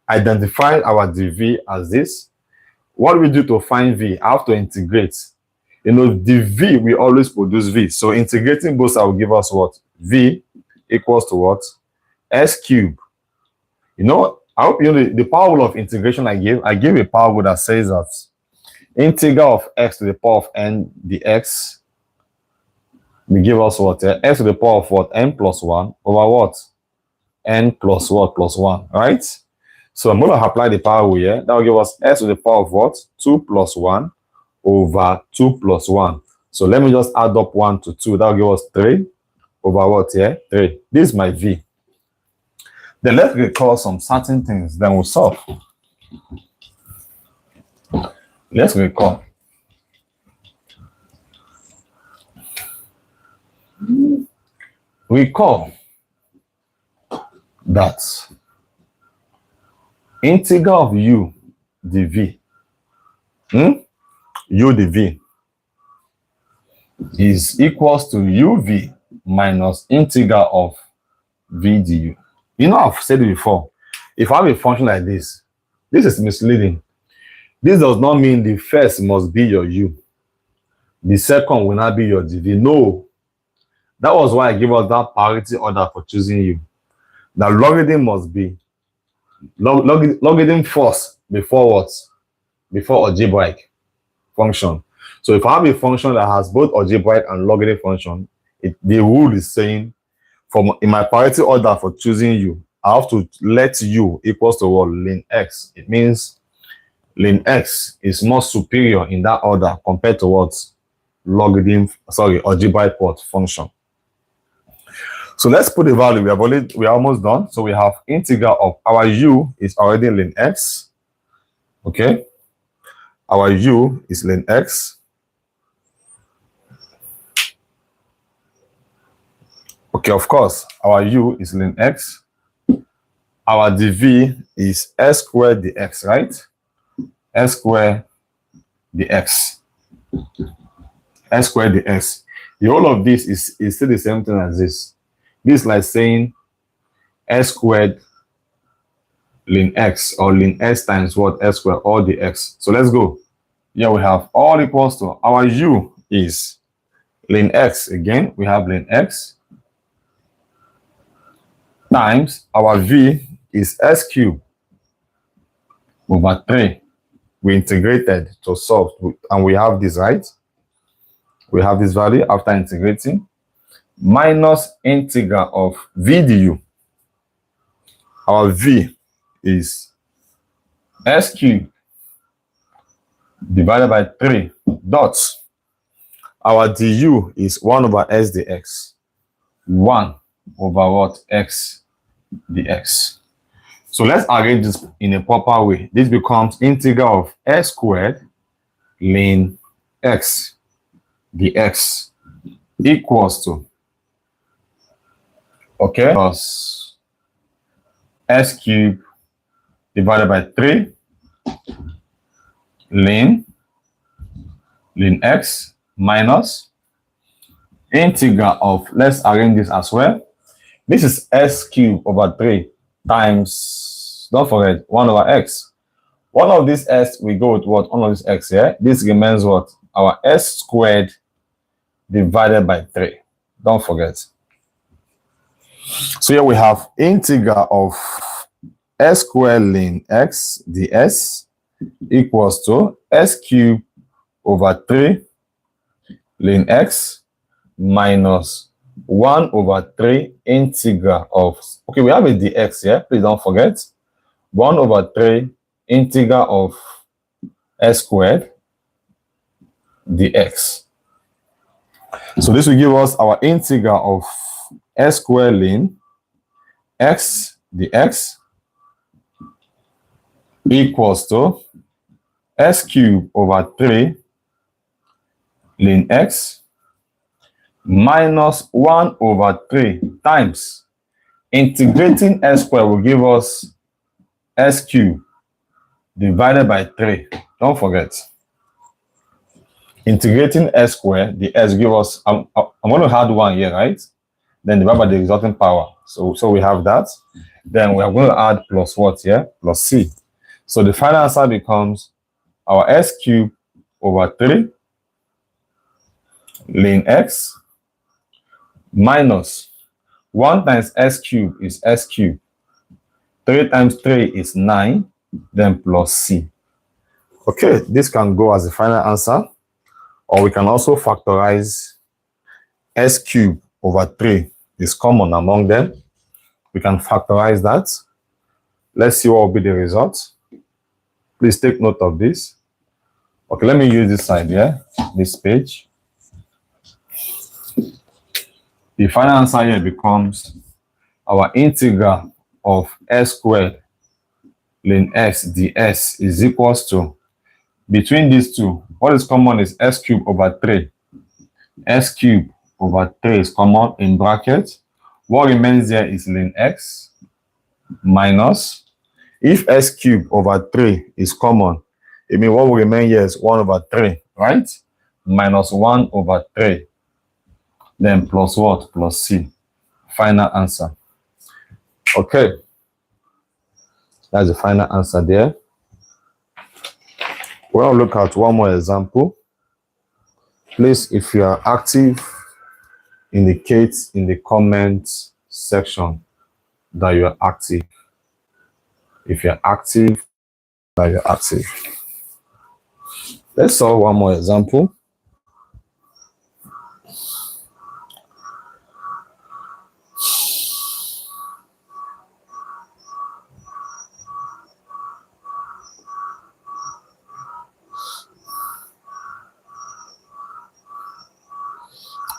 [SPEAKER 1] identify our dv as this, what do we do to find v? I have to integrate. You know, dv we always produce v. So integrating both will give us what? V equals to what? S cubed. You know, I hope you know the power rule of integration I gave a power rule that says that integral of x to the power of n dx will give us what? X to the power of what? N plus 1 over what? N plus what? Plus 1, right? So I'm going to apply the power rule here. That will give us s to the power of what? 2 plus 1 over 2 plus 1. So let me just add up 1 to 2. That will give us 3 over what here? 3. This is my v. Then let's recall some certain things. Then we'll solve. Let's recall. Recall that integral of u dv, u dv is equals to uv minus integral of v du. You know, I've said it before. If I have a function like this is misleading. This does not mean the first must be your U. The second will not be your DV. No. That was why I give us that priority order for choosing U. The logarithm must be logarithm first before what? Before algebraic function. So if I have a function that has both algebraic and logarithm function, the rule is saying in my priority order for choosing U, I have to let U equals to what? Ln x. It means ln x is more superior in that order compared to what? Algebraic what? Function. So let's put the value. We are almost done. So we have integral of our U is already ln x. Okay. Our U is ln x. Okay, of course, our U is ln x. Our dv is s squared dx, right? S squared dx. S squared dx. The whole of this is still the same thing as this. This is like saying s squared ln x, or ln x times what? S squared, all dx. So let's go. Here we have all equals to our U is ln x. Again, we have ln x times our v is s cubed over 3. We integrated to solve, and we have this, right? We have this value after integrating, minus integral of v du. Our v is s cubed divided by 3 dots. Our du is 1 over s dx. 1 over what? X dx. So let's arrange this in a proper way. This becomes integral of s squared ln x dx equals to, okay, plus s cubed divided by 3 ln x minus integral of, let's arrange this as well. This is s cubed over 3 times, don't forget, 1 over x. One of these s, we go with what? One of this x here. This remains what? Our s squared divided by 3. Don't forget. So here we have integral of s squared ln x ds equals to s cubed over 3 ln x minus 1 over 3 integral of, okay, we have a dx here, please don't forget, 1 over 3 integral of s squared dx. So this will give us our integral of s squared ln x dx equals to s cubed over 3 ln x minus 1 over 3 times integrating s squared will give us s cubed divided by 3. Don't forget. Integrating s squared, the s give us, I'm going to add 1 here, right? Then divide by the resulting power. So we have that. Then we are going to add plus what here? Plus c. So the final answer becomes our s cubed over 3 ln x minus 1 times s cubed is s cubed. 3 times 3 is 9, then plus c. Okay, this can go as the final answer, or we can also factorize s cubed over 3 is common among them. We can factorize that. Let's see what will be the result. Please take note of this. Okay, let me use this side here, this page. The final answer here becomes our integral of s squared ln x ds is equals to, between these two, what is common is s cubed over 3. S cubed over 3 is common in bracket. What remains there is ln x minus, if s cubed over 3 is common, it means what will remain here is 1 over 3, right? Minus 1 over 3. Then plus what? Plus c. Final answer. Okay. That's the final answer there. We'll look at one more example. Please, if you are active, indicate in the comment section that you are active. If you're active, that you're active. Let's solve one more example.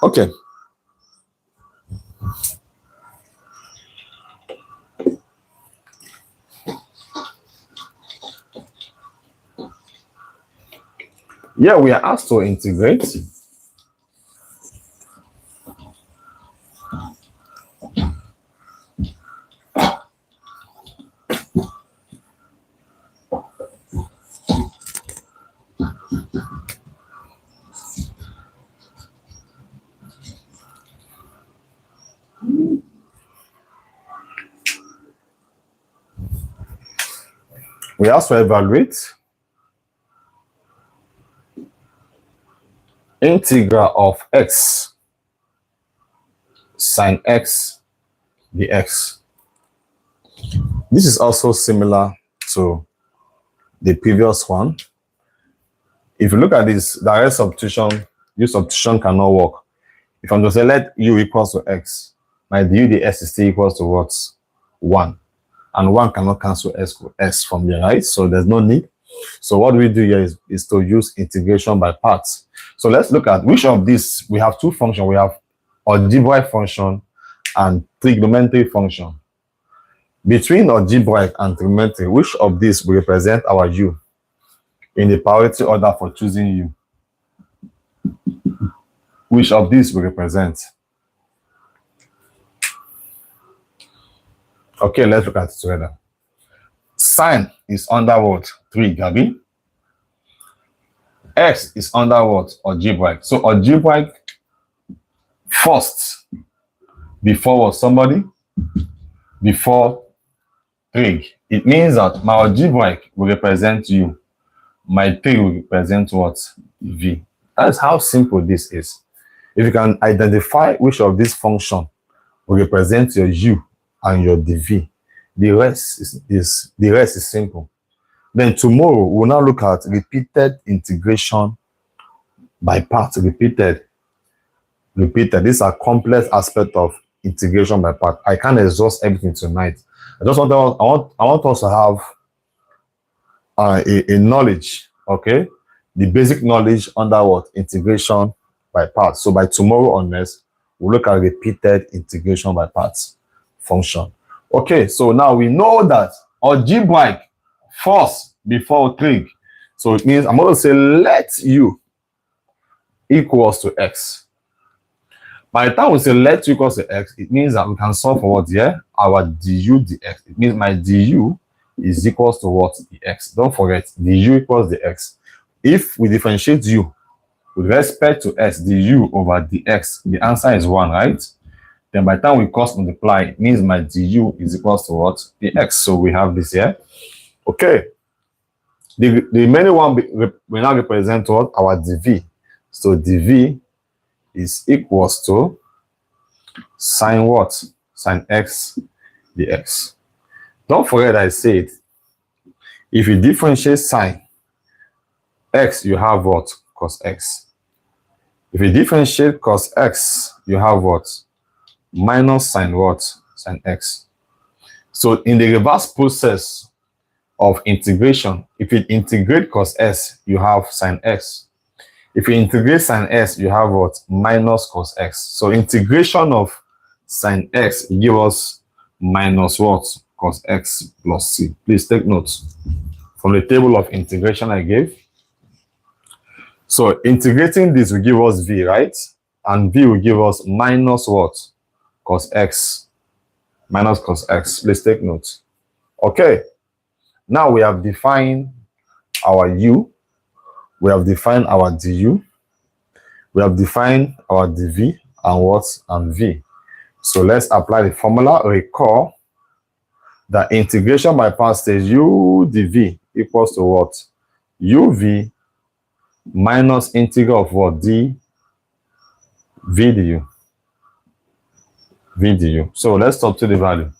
[SPEAKER 1] Okay. Yeah, we are asked to integrate. We also evaluate integral of x sine x dx. This is also similar to the previous one. If you look at this, direct substitution, use substitution cannot work. If I'm going to say let u equals to x, my du dx is still equals to what? 1. And 1 cannot cancel s from here, right? So there's no need. So what we do here is to use integration by parts. So let's look at which of these. We have two functions. We have algebraic function and trigonometric function. Between algebraic and trigonometric, which of these will represent our u in the priority order for choosing u? Which of these will represent? Okay, let's look at it together. Sine is under what? Trig, Gabi. X is under what? Algebraic. So algebraic first before what? Somebody? Before trig. It means that my algebraic will represent u. My trig will represent what? V. That's how simple this is. If you can identify which of these functions will represent your u and your dv, the rest is simple. Then tomorrow we'll now look at repeated integration by parts. Repeated. These are complex aspects of integration by part. I can't exhaust everything tonight. I want us to have a knowledge, okay? The basic knowledge under what? Integration by parts. So by tomorrow onwards, we'll look at repeated integration by parts function. Okay, so now we know that algebraic first before trig. So it means I'm going to say let u equals to x. By the time we say let u equals to x, it means that we can solve for what here? Our du dx. It means my du is equals to what? The x. Don't forget, du equals the x. If we differentiate u with respect to s, du over dx, the answer is 1, right? Then by the time we cross multiply, it means my du is equals to what? The x. So we have this here. Okay. The remaining one will now represent what? Our dv. So dv is equals to sine what? Sine x dx. Don't forget I said, if you differentiate sine x, you have what? Cos x. If you differentiate cos x, you have what? Minus sine what? Sine x. So in the reverse process of integration, if you integrate cos s, you have sine x. If you integrate sine s, you have what? Minus cos x. So integration of sine x gives us minus what? Cos x plus c. Please take notes from the table of integration I gave. So integrating this will give us v, right? And v will give us minus what? Cos x. Minus cos x. Please take notes. Okay. Now we have defined our u. We have defined our du. We have defined our dv and what? And v. So let's apply the formula. Recall that integration by parts says u dv equals to what? uv minus integral of what? D v du. So let's substitute the value.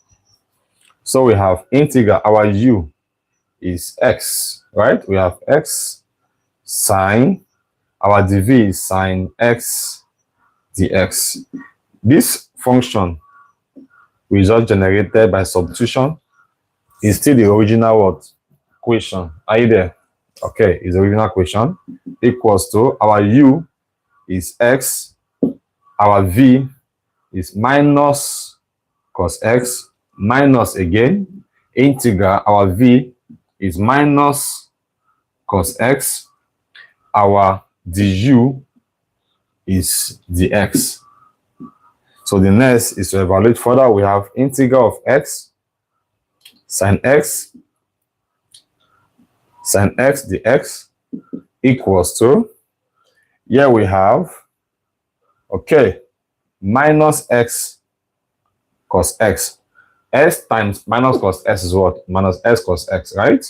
[SPEAKER 1] So we have integral, our u is x, right? We have x sine, our dv is sine x dx. This function result generated by substitution is still the original what? Equation. Are you there? Okay, is the original equation equals to our u is x, our v is minus cos x minus again integral, our v is minus cos x, our du is dx. So the next is to evaluate further. We have integral of x sine x dx equals to, here we have, okay, minus x cos x. S times minus cos x is what? Minus s cos x, right?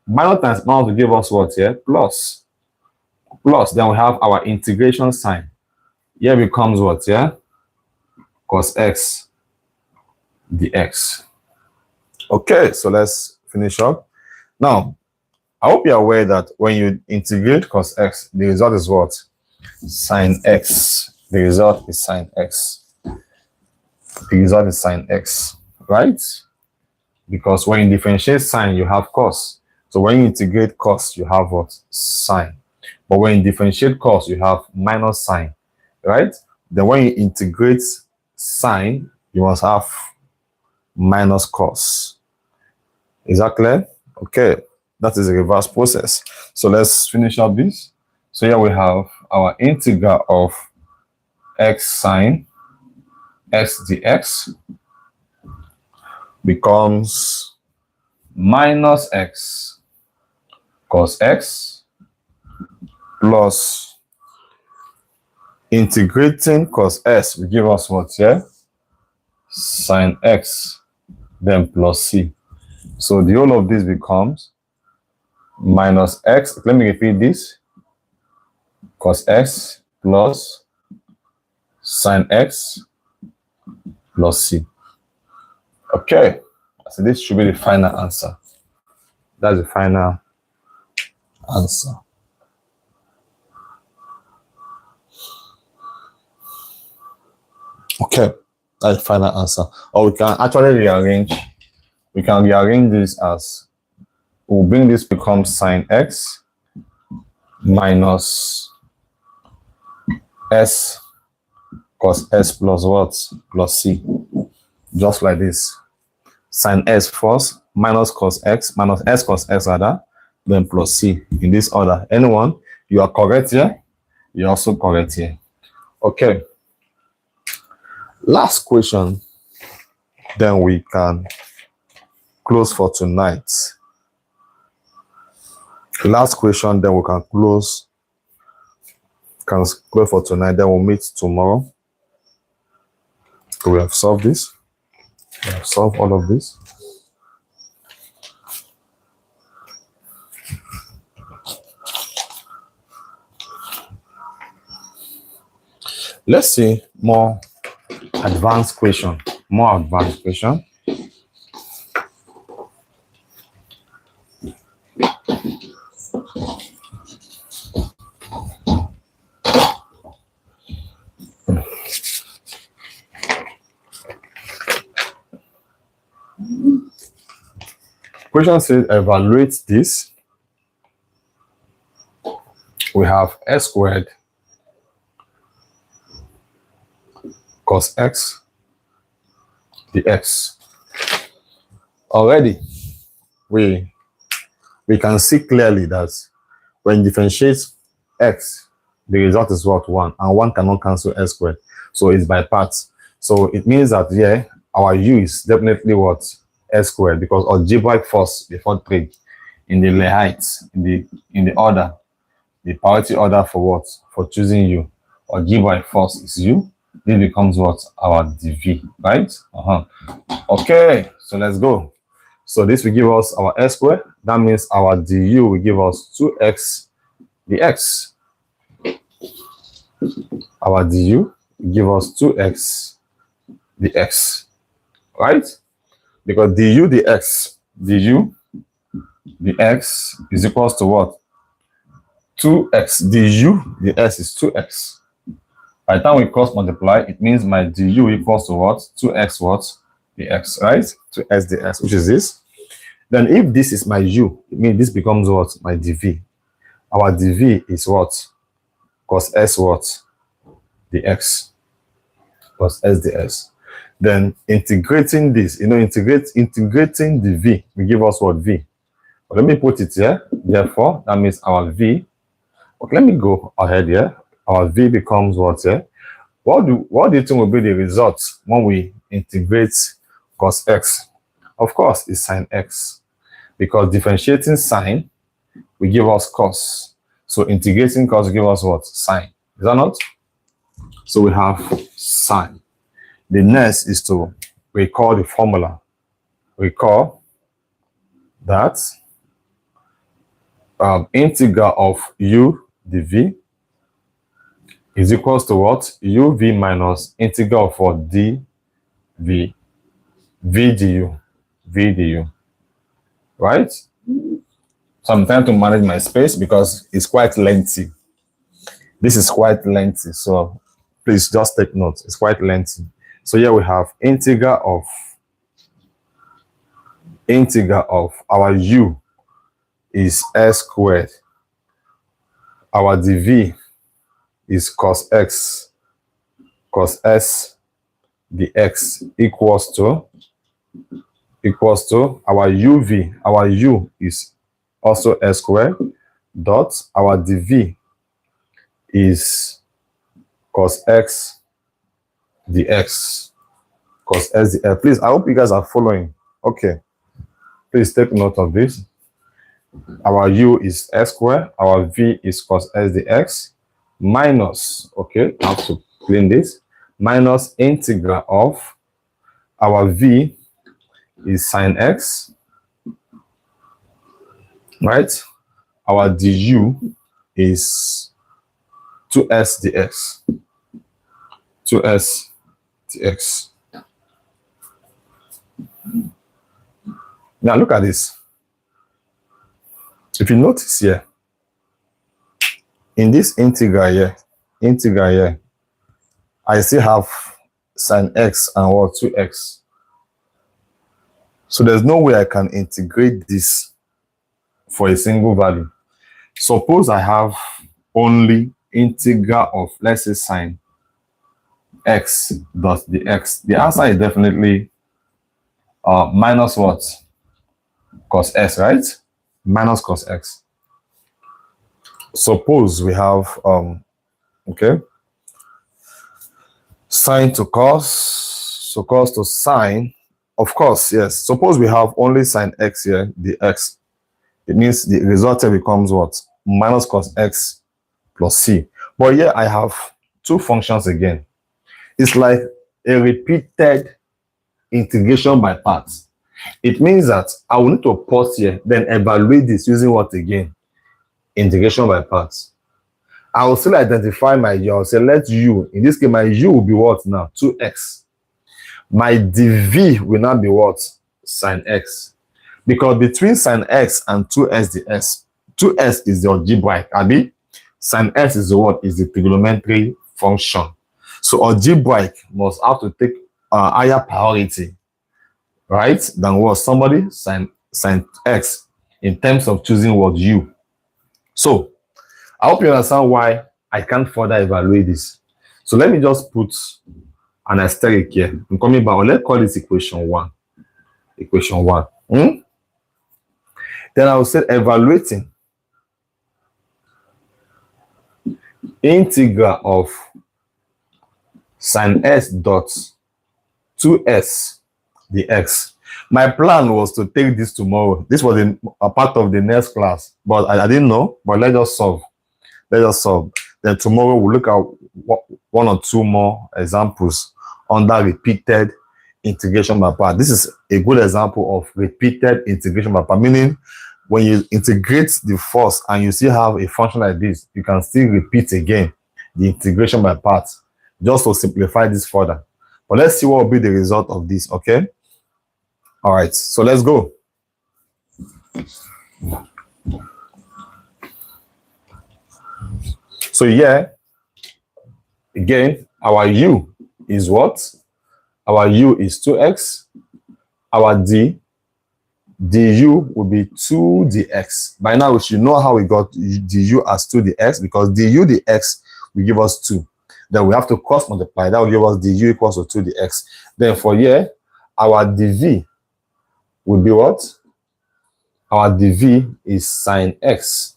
[SPEAKER 1] Minus times minus will give us what here? Plus. Plus, then we have our integration sign. Here becomes what here? Cos x dx. Okay, so let's finish up. Now, I hope you're aware that when you integrate cos x, the result is what? Sine x. The result is sine x. The result is sine x, right? Because when you differentiate sine, you have cos. So when you integrate cos, you have what? Sine. But when you differentiate cos, you have minus sine, right? Then when you integrate sine, you must have minus cos. Is that clear? Okay, that is a reverse process. So let's finish up this. So here we have our integral of x sine x dx becomes minus x cos x plus integrating cos s will give us what here? Sine x, then plus c. So the whole of this becomes minus x. Let me repeat this. Cos x plus sine x plus c. Okay, so this should be the final answer. That's the final answer. Okay, that's the final answer. Or we can actually rearrange. We can rearrange this as, we'll bring this become sine x minus s cos s plus what? Plus c. Just like this. Sine s first, minus cos x, minus s cos x rather, then plus c in this order. Anyone? You are correct here. You're also correct here. Okay. Last question, then we can close for tonight. Last question, then we can close for tonight. Then we'll meet tomorrow. So we have solved this. We have solved all of this. Let's see more advanced question. More advanced question. Question says evaluate this. We have s squared cos x dx. Already, we can see clearly that when you differentiate x, the result is what? 1, and 1 cannot cancel s squared, so it's by parts. So it means that here our u is definitely what? S squared, because algebraic force before 3 in the LIATE, in the order, the priority order for what? For choosing u. Algebraic force is u. This becomes what? Our dv, right? Okay, so let's go. So this will give us our s squared. That means our du will give us 2x dx. Our du will give us 2x dx, right? Because du dx is equals to what? 2x. Du dx is 2x. By the time we cross multiply, it means my du equals to what? 2x what? Dx, right? 2x dx, which is this. Then if this is my u, it means this becomes what? My dv. Our dv is what? Cos s what? Dx. Cos s ds. Then integrating this, integrating the v will give us what? V. But let me put it here. Therefore, that means our v. Okay, let me go ahead here. Our v becomes what here? What do you think will be the result when we integrate cos x? Of course, it's sin x. Because differentiating sine will give us cos. So integrating cos will give us what? Sine. Is that not? So we have sine. The next is to recall the formula. Recall that integral of u dv is equals to what? uv minus integral for dv v du. Right? So I'm trying to manage my space because it's quite lengthy. This is quite lengthy, so please just take note. It's quite lengthy. So here we have integral of our u is s squared. Our dv is cos s dx equals to our uv. Our u is also s squared dot our dv is cos x dx. Cos s dx. Please, I hope you guys are following. Okay. Please take note of this. Our u is s squared. Our v is cos s dx minus, okay, I have to clean this, minus integral of our v is sin x, right? Our du is 2s dx. 2s dx. Now look at this. If you notice here, in this integral here, I still have sin x and what? 2x. So there's no way I can integrate this for a single value. Suppose I have only integral of, let's say, sin x dot dx. The answer is definitely minus what? Cos s, right? Minus cos x. Suppose we have okay, sine to cos, so cos to sine. Of course, yes. Suppose we have only sin x here, the x. It means the result here becomes what? Minus cos x plus c. But here I have two functions again. It's like a repeated integration by parts. It means that I will need to pause here, then evaluate this using what again? Integration by parts. I will still identify my u. I'll say let u. In this case, my u will be what now? 2x. My dv will now be what? Sin x. Because between sin x and 2s dx, 2s is the algebraic. Abi? Sin x is the what? Is the trigonometry function. So algebraic must have to take higher priority, right? Than what? Somebody sin x in terms of choosing what? U. So I hope you understand why I can't further evaluate this. So let me just put an asterisk here. I'm coming back. Let's call this equation 1. Equation 1. Then I will say evaluating integral of sin s dot 2s dx. My plan was to take this tomorrow. This was a part of the next class, but I didn't know. But let's just solve. Then tomorrow we'll look at one or two more examples under repeated integration by part. This is a good example of repeated integration by part, meaning when you integrate the first and you still have a function like this, you can still repeat again the integration by parts, just to simplify this further. But let's see what will be the result of this, okay? All right, so let's go. So here, again, our u is what? Our u is 2x. Our du will be 2dx. By now, we should know how we got du as 2dx, because du dx will give us 2. Then we have to cross multiply. That will give us du equals to 2dx. Then for here, our dv will be what? Our dv is sine x.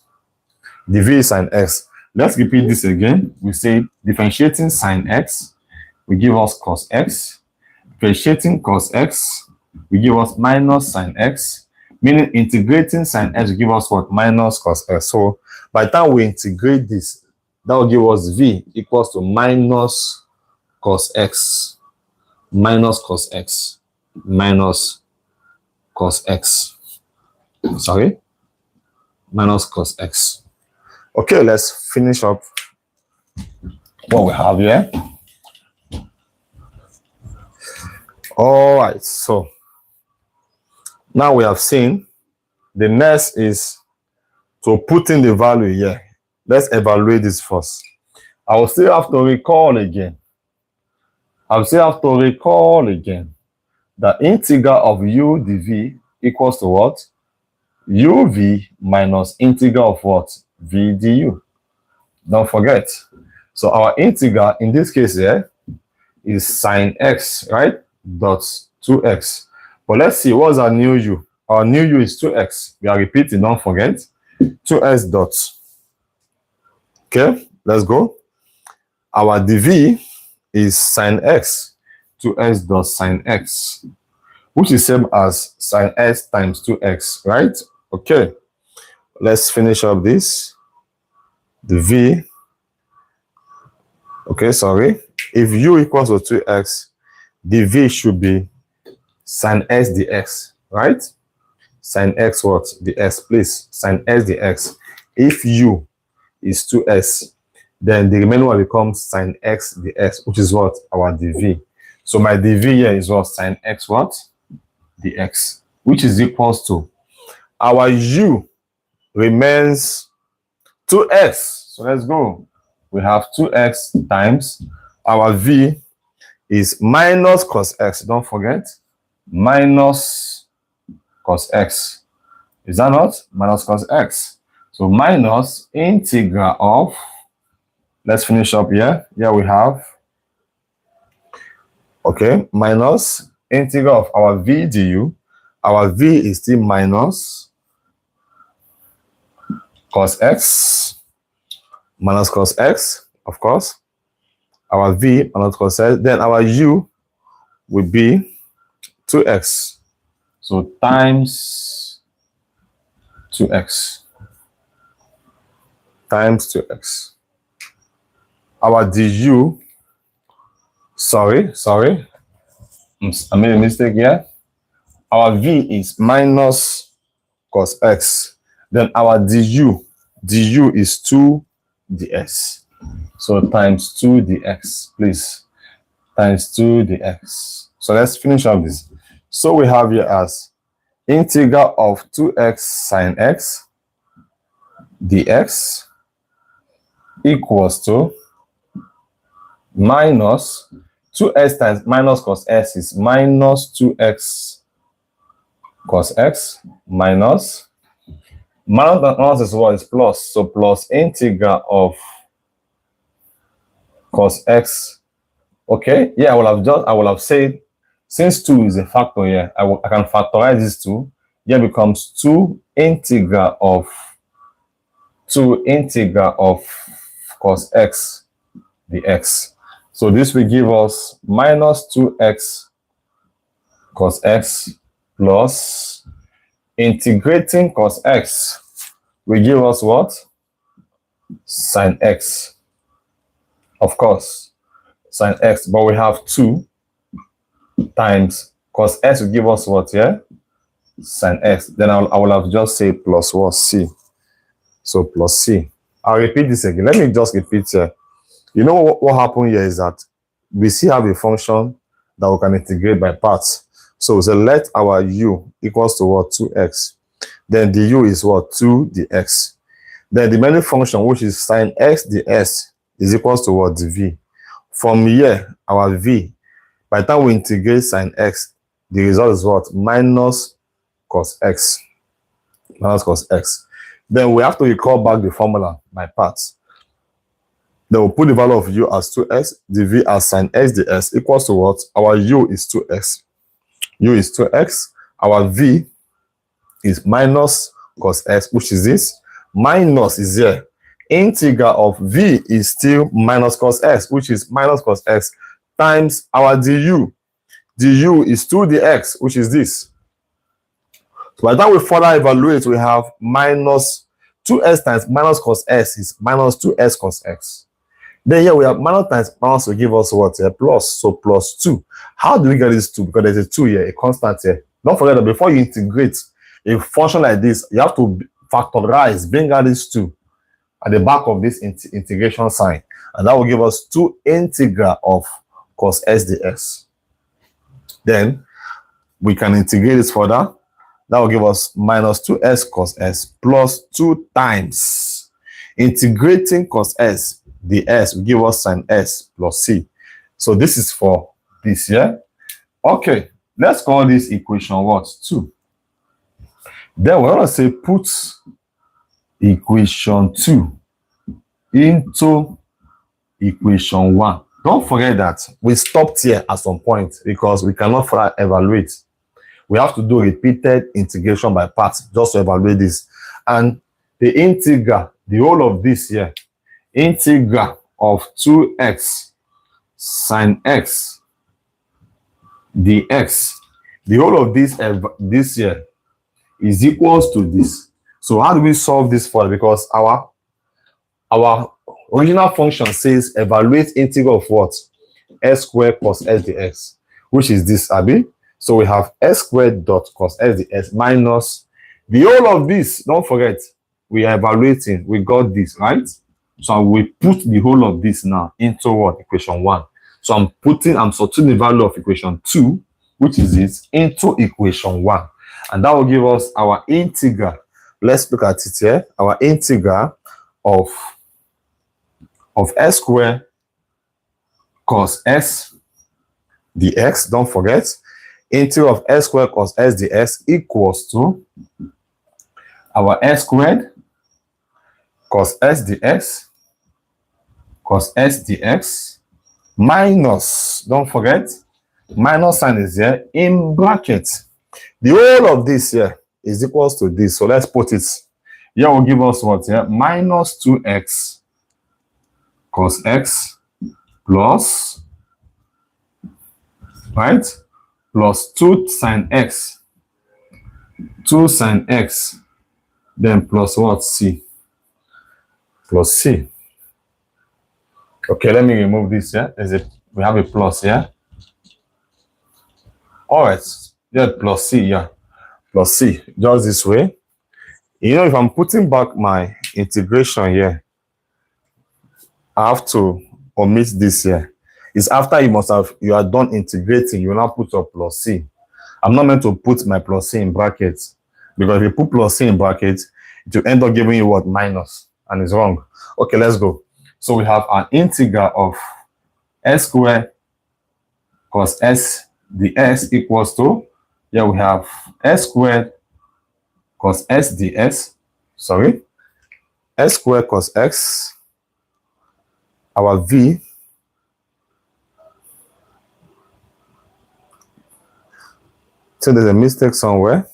[SPEAKER 1] dv is sine x. Let's repeat this again. We say differentiating sine x will give us cos x. Differentiating cos x will give us minus sine x. Meaning integrating sine x will give us what? Minus cos x. So by the time we integrate this, that will give us v equals to minus cos x. Minus cos x. Minus cos x. Sorry? Minus cos x. Okay, let's finish up what we have here. All right, so now we have seen the next is to put in the value here. Let's evaluate this first. I will still have to recall again. The integral of u dv equals to what? uv minus integral of what? v du. Don't forget. So our integral in this case here is sine x, right? Dot 2x. But let's see, what's our new u? Our new u is 2x. We are repeating, don't forget. 2x dot. Okay, let's go. Our dv is sine x. 2x dot sine x, which is same as sine x times 2x, right? Okay, let's finish up this. The v, okay, sorry. If u equals to 2x, the v should be sine x dx, right? Sine x what? dx, please. Sine x dx. If u is 2s, then the remaining one becomes sine x dx, which is what? Our dv. So my dv here is what? Sine x what? dx, which is equals to our u remains 2x. So let's go. We have 2x times our v is minus cos x. Don't forget, minus cos x. Is that not? Minus cos x. So minus integral of, let's finish up here. Here we have, okay, minus integral of our v du. Our v is still minus cos x, minus cos x, of course. Our v minus cos x. Then our u will be 2x. So times 2x. Times 2x. Our du, sorry, I made a mistake here. Our v is minus cos x. Then our du is 2 dx. So times 2 dx, please. Times 2 dx. So let's finish up this. So we have here as integral of 2x sine x dx equals to minus 2x times minus cos x is minus 2x cos x minus is what? Is plus. So plus integral of cos x. Okay, yeah, I will have said, since 2 is a factor here, I can factorize this 2. Here becomes 2 integral of cos x dx. So this will give us minus 2x cos x plus integrating cos x will give us what? Sine x. Of course, sine x, but we have 2. times cos x will give us what here? Sin x. Then I will have just say plus what? C. So plus C. I'll repeat this again. Let me just repeat here. You know what happened here is that we still have a function that we can integrate by parts. So let our u equals to what? 2x. Then the u is what? 2 dx. Then the remaining function, which is sin x ds, is equals to what? Dv. From here, our v, by the time we integrate sin x, the result is what? Minus cos x. Minus cos x. Then we have to recall back the formula by parts. Then we'll put the value of u as 2x, dv as sin x ds equals to what? Our u is 2x. U is 2x. Our v is minus cos x, which is this. Minus is here. Integral of v is still minus cos x, which is minus cos x, times our du. Du is 2 dx, which is this. So by the time we further evaluate, we have minus 2x times minus cos x is minus 2x cos x. Then here we have minus times minus will give us what? A plus. So plus 2. How do we get this 2? Because there's a 2 here, a constant here. Don't forget that before you integrate a function like this, you have to factorize, bring out this 2 at the back of this integration sign. And that will give us 2 integral of cos s dx. Then we can integrate this further. That will give us minus 2s cos s plus 2 times integrating cos s ds will give us sin s plus c. So this is for this, yeah? Okay, let's call this equation what? 2. Then we're going to say put equation 2 into equation 1. Don't forget that we stopped here at some point because we cannot further evaluate. We have to do repeated integration by parts just to evaluate this. And the integral, the whole of this here, integral of 2x sin x dx, the whole of this here is equals to this. So how do we solve this for? Because our original function says evaluate integral of what? S squared cos s dx, which is this, Abi. So we have s squared dot cos s dx minus the whole of this. Don't forget, we are evaluating. We got this, right? So we put the whole of this now into what? Equation 1. So I'm substituting the value of equation 2, which is this, into equation 1. And that will give us our integral. Let's look at it here. Our integral of s squared cos s dx. Don't forget, integral of s squared cos s dx equals to our s squared cos s dx minus, don't forget, minus sign is here in bracket. The whole of this here is equals to this. So let's put it here. Will give us what here? Minus 2x cos x plus, right, plus 2 sin x, 2 sin x, then plus what? C. Plus C. Okay, let me remove this here. We have a plus here. All right, yeah, plus C, yeah, plus C, just this way. You know, if I'm putting back my integration here, I have to omit this here. It's after you are done integrating, you will now put your plus C. I'm not meant to put my plus C in brackets, because if you put plus C in brackets, it will end up giving you what? Minus, and it's wrong. Okay, let's go. So we have an integral of s squared cos s dx equals to, here we have s squared cos s ds, sorry, s squared cos x, our v, so there's a mistake somewhere.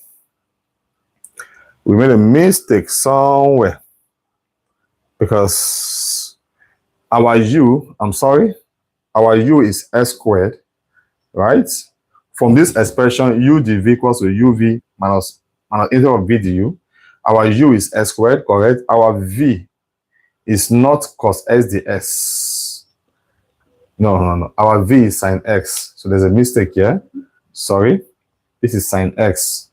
[SPEAKER 1] We made a mistake somewhere because our u, our u is s squared, right? From this expression, u dv equals to uv minus integral of v du. Our u is s squared, correct? Our v is not cos s ds. No. Our v is sin x. So there's a mistake here. Sorry, this is sine x.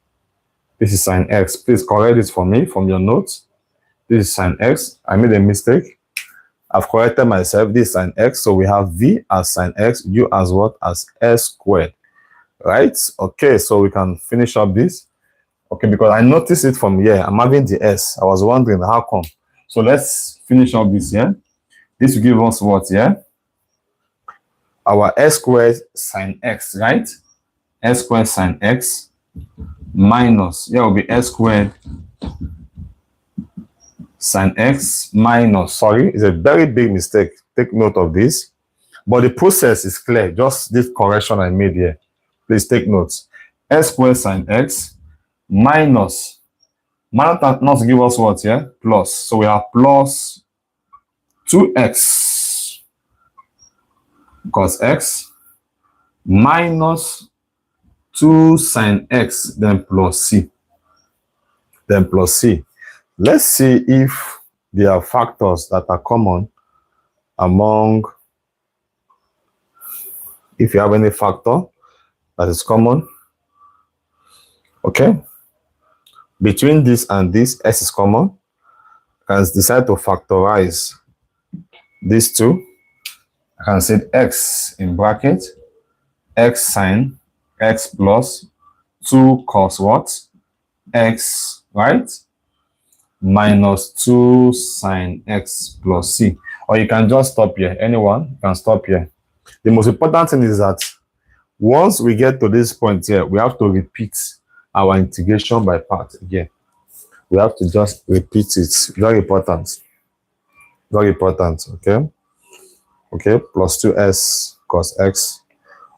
[SPEAKER 1] This is sine x. Please correct this for me from your notes. This is sine x. I made a mistake. I've corrected myself. This is sine x. So we have v as sine x, u as what? As s squared. Right? Okay, so we can finish up this. Okay, because I noticed it from here. I'm having the s. I was wondering how come. So let's finish up this here. This will give us what here? Our s squared sine x, right? S squared sine x minus, here will be s squared sine x minus, sorry, it's a very big mistake. Take note of this. But the process is clear. Just this correction I made here. Please take notes. S squared sine x minus, not give us what here? Plus. So we have plus 2x cos x minus 2 sine x, then plus c. Then plus c. Let's see if there are factors that are common among, if you have any factor that is common. Okay. Between this and this, s is common. I can decide to factorize these two. I can say x in bracket, x sine x plus 2 cos what? X, right? Minus 2 sine x plus c. Or you can just stop here. Anyone can stop here. The most important thing is that once we get to this point here, we have to repeat our integration by part again. We have to just repeat it. Very important. Very important. Okay. Okay. Plus 2s cos x.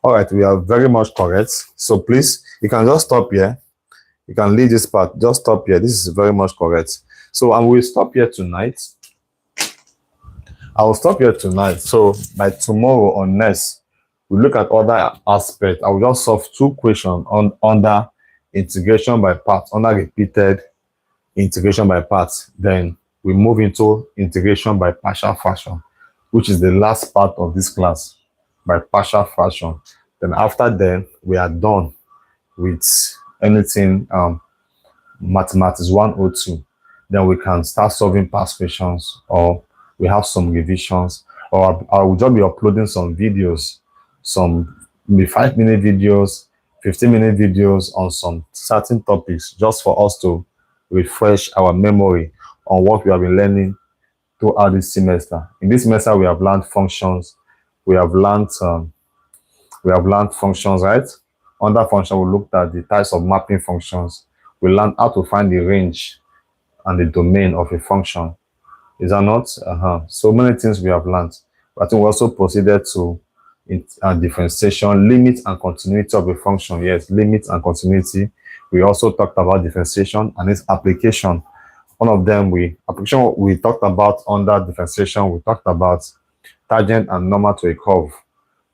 [SPEAKER 1] All right. We are very much correct. So please, you can just stop here. You can leave this part. Just stop here. This is very much correct. So, and we'll stop here tonight. I will stop here tonight. So, by tomorrow or next, we look at other aspects. I will just solve 2 questions under integration by parts, under repeated integration by parts. Then we move into integration by partial fraction, which is the last part of this class, by partial fraction. Then after then, we are done with anything mathematics 102. Then we can start solving past questions, or we have some revisions, or I will just be uploading some videos, some maybe 5-minute videos, 15-minute videos on some certain topics, just for us to refresh our memory on what we have been learning throughout this semester. In this semester, we have learned functions. We have learned functions, right? Under function, we looked at the types of mapping functions. We learned how to find the range and the domain of a function. Is that not? So many things we have learned. But I think we also proceeded to differentiation, limit and continuity of a function. Yes, limit and continuity. We also talked about differentiation and its application. One of them, we talked about under differentiation. We talked about tangent and normal to a curve.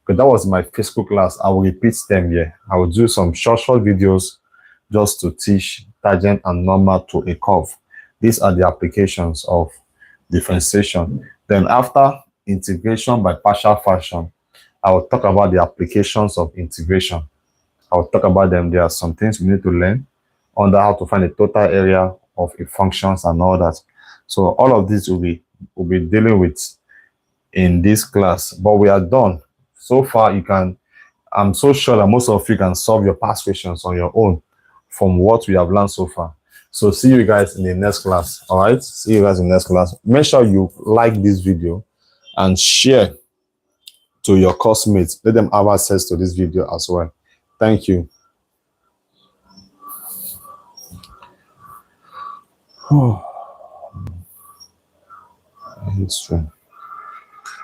[SPEAKER 1] Because that was my physical class. I will repeat them here. I will do some short videos just to teach tangent and normal to a curve. These are the applications of differentiation. Then after integration by partial fraction, I will talk about the applications of integration. I will talk about them. There are some things we need to learn under how to find the total area of a functions and all that. So all of this will be dealing with in this class. But we are done. So far, I'm so sure that most of you can solve your past questions on your own from what we have learned so far. So see you guys in the next class. All right. See you guys in the next class. Make sure you like this video and share to your classmates. Let them have access to this video as well. Thank you. It's true.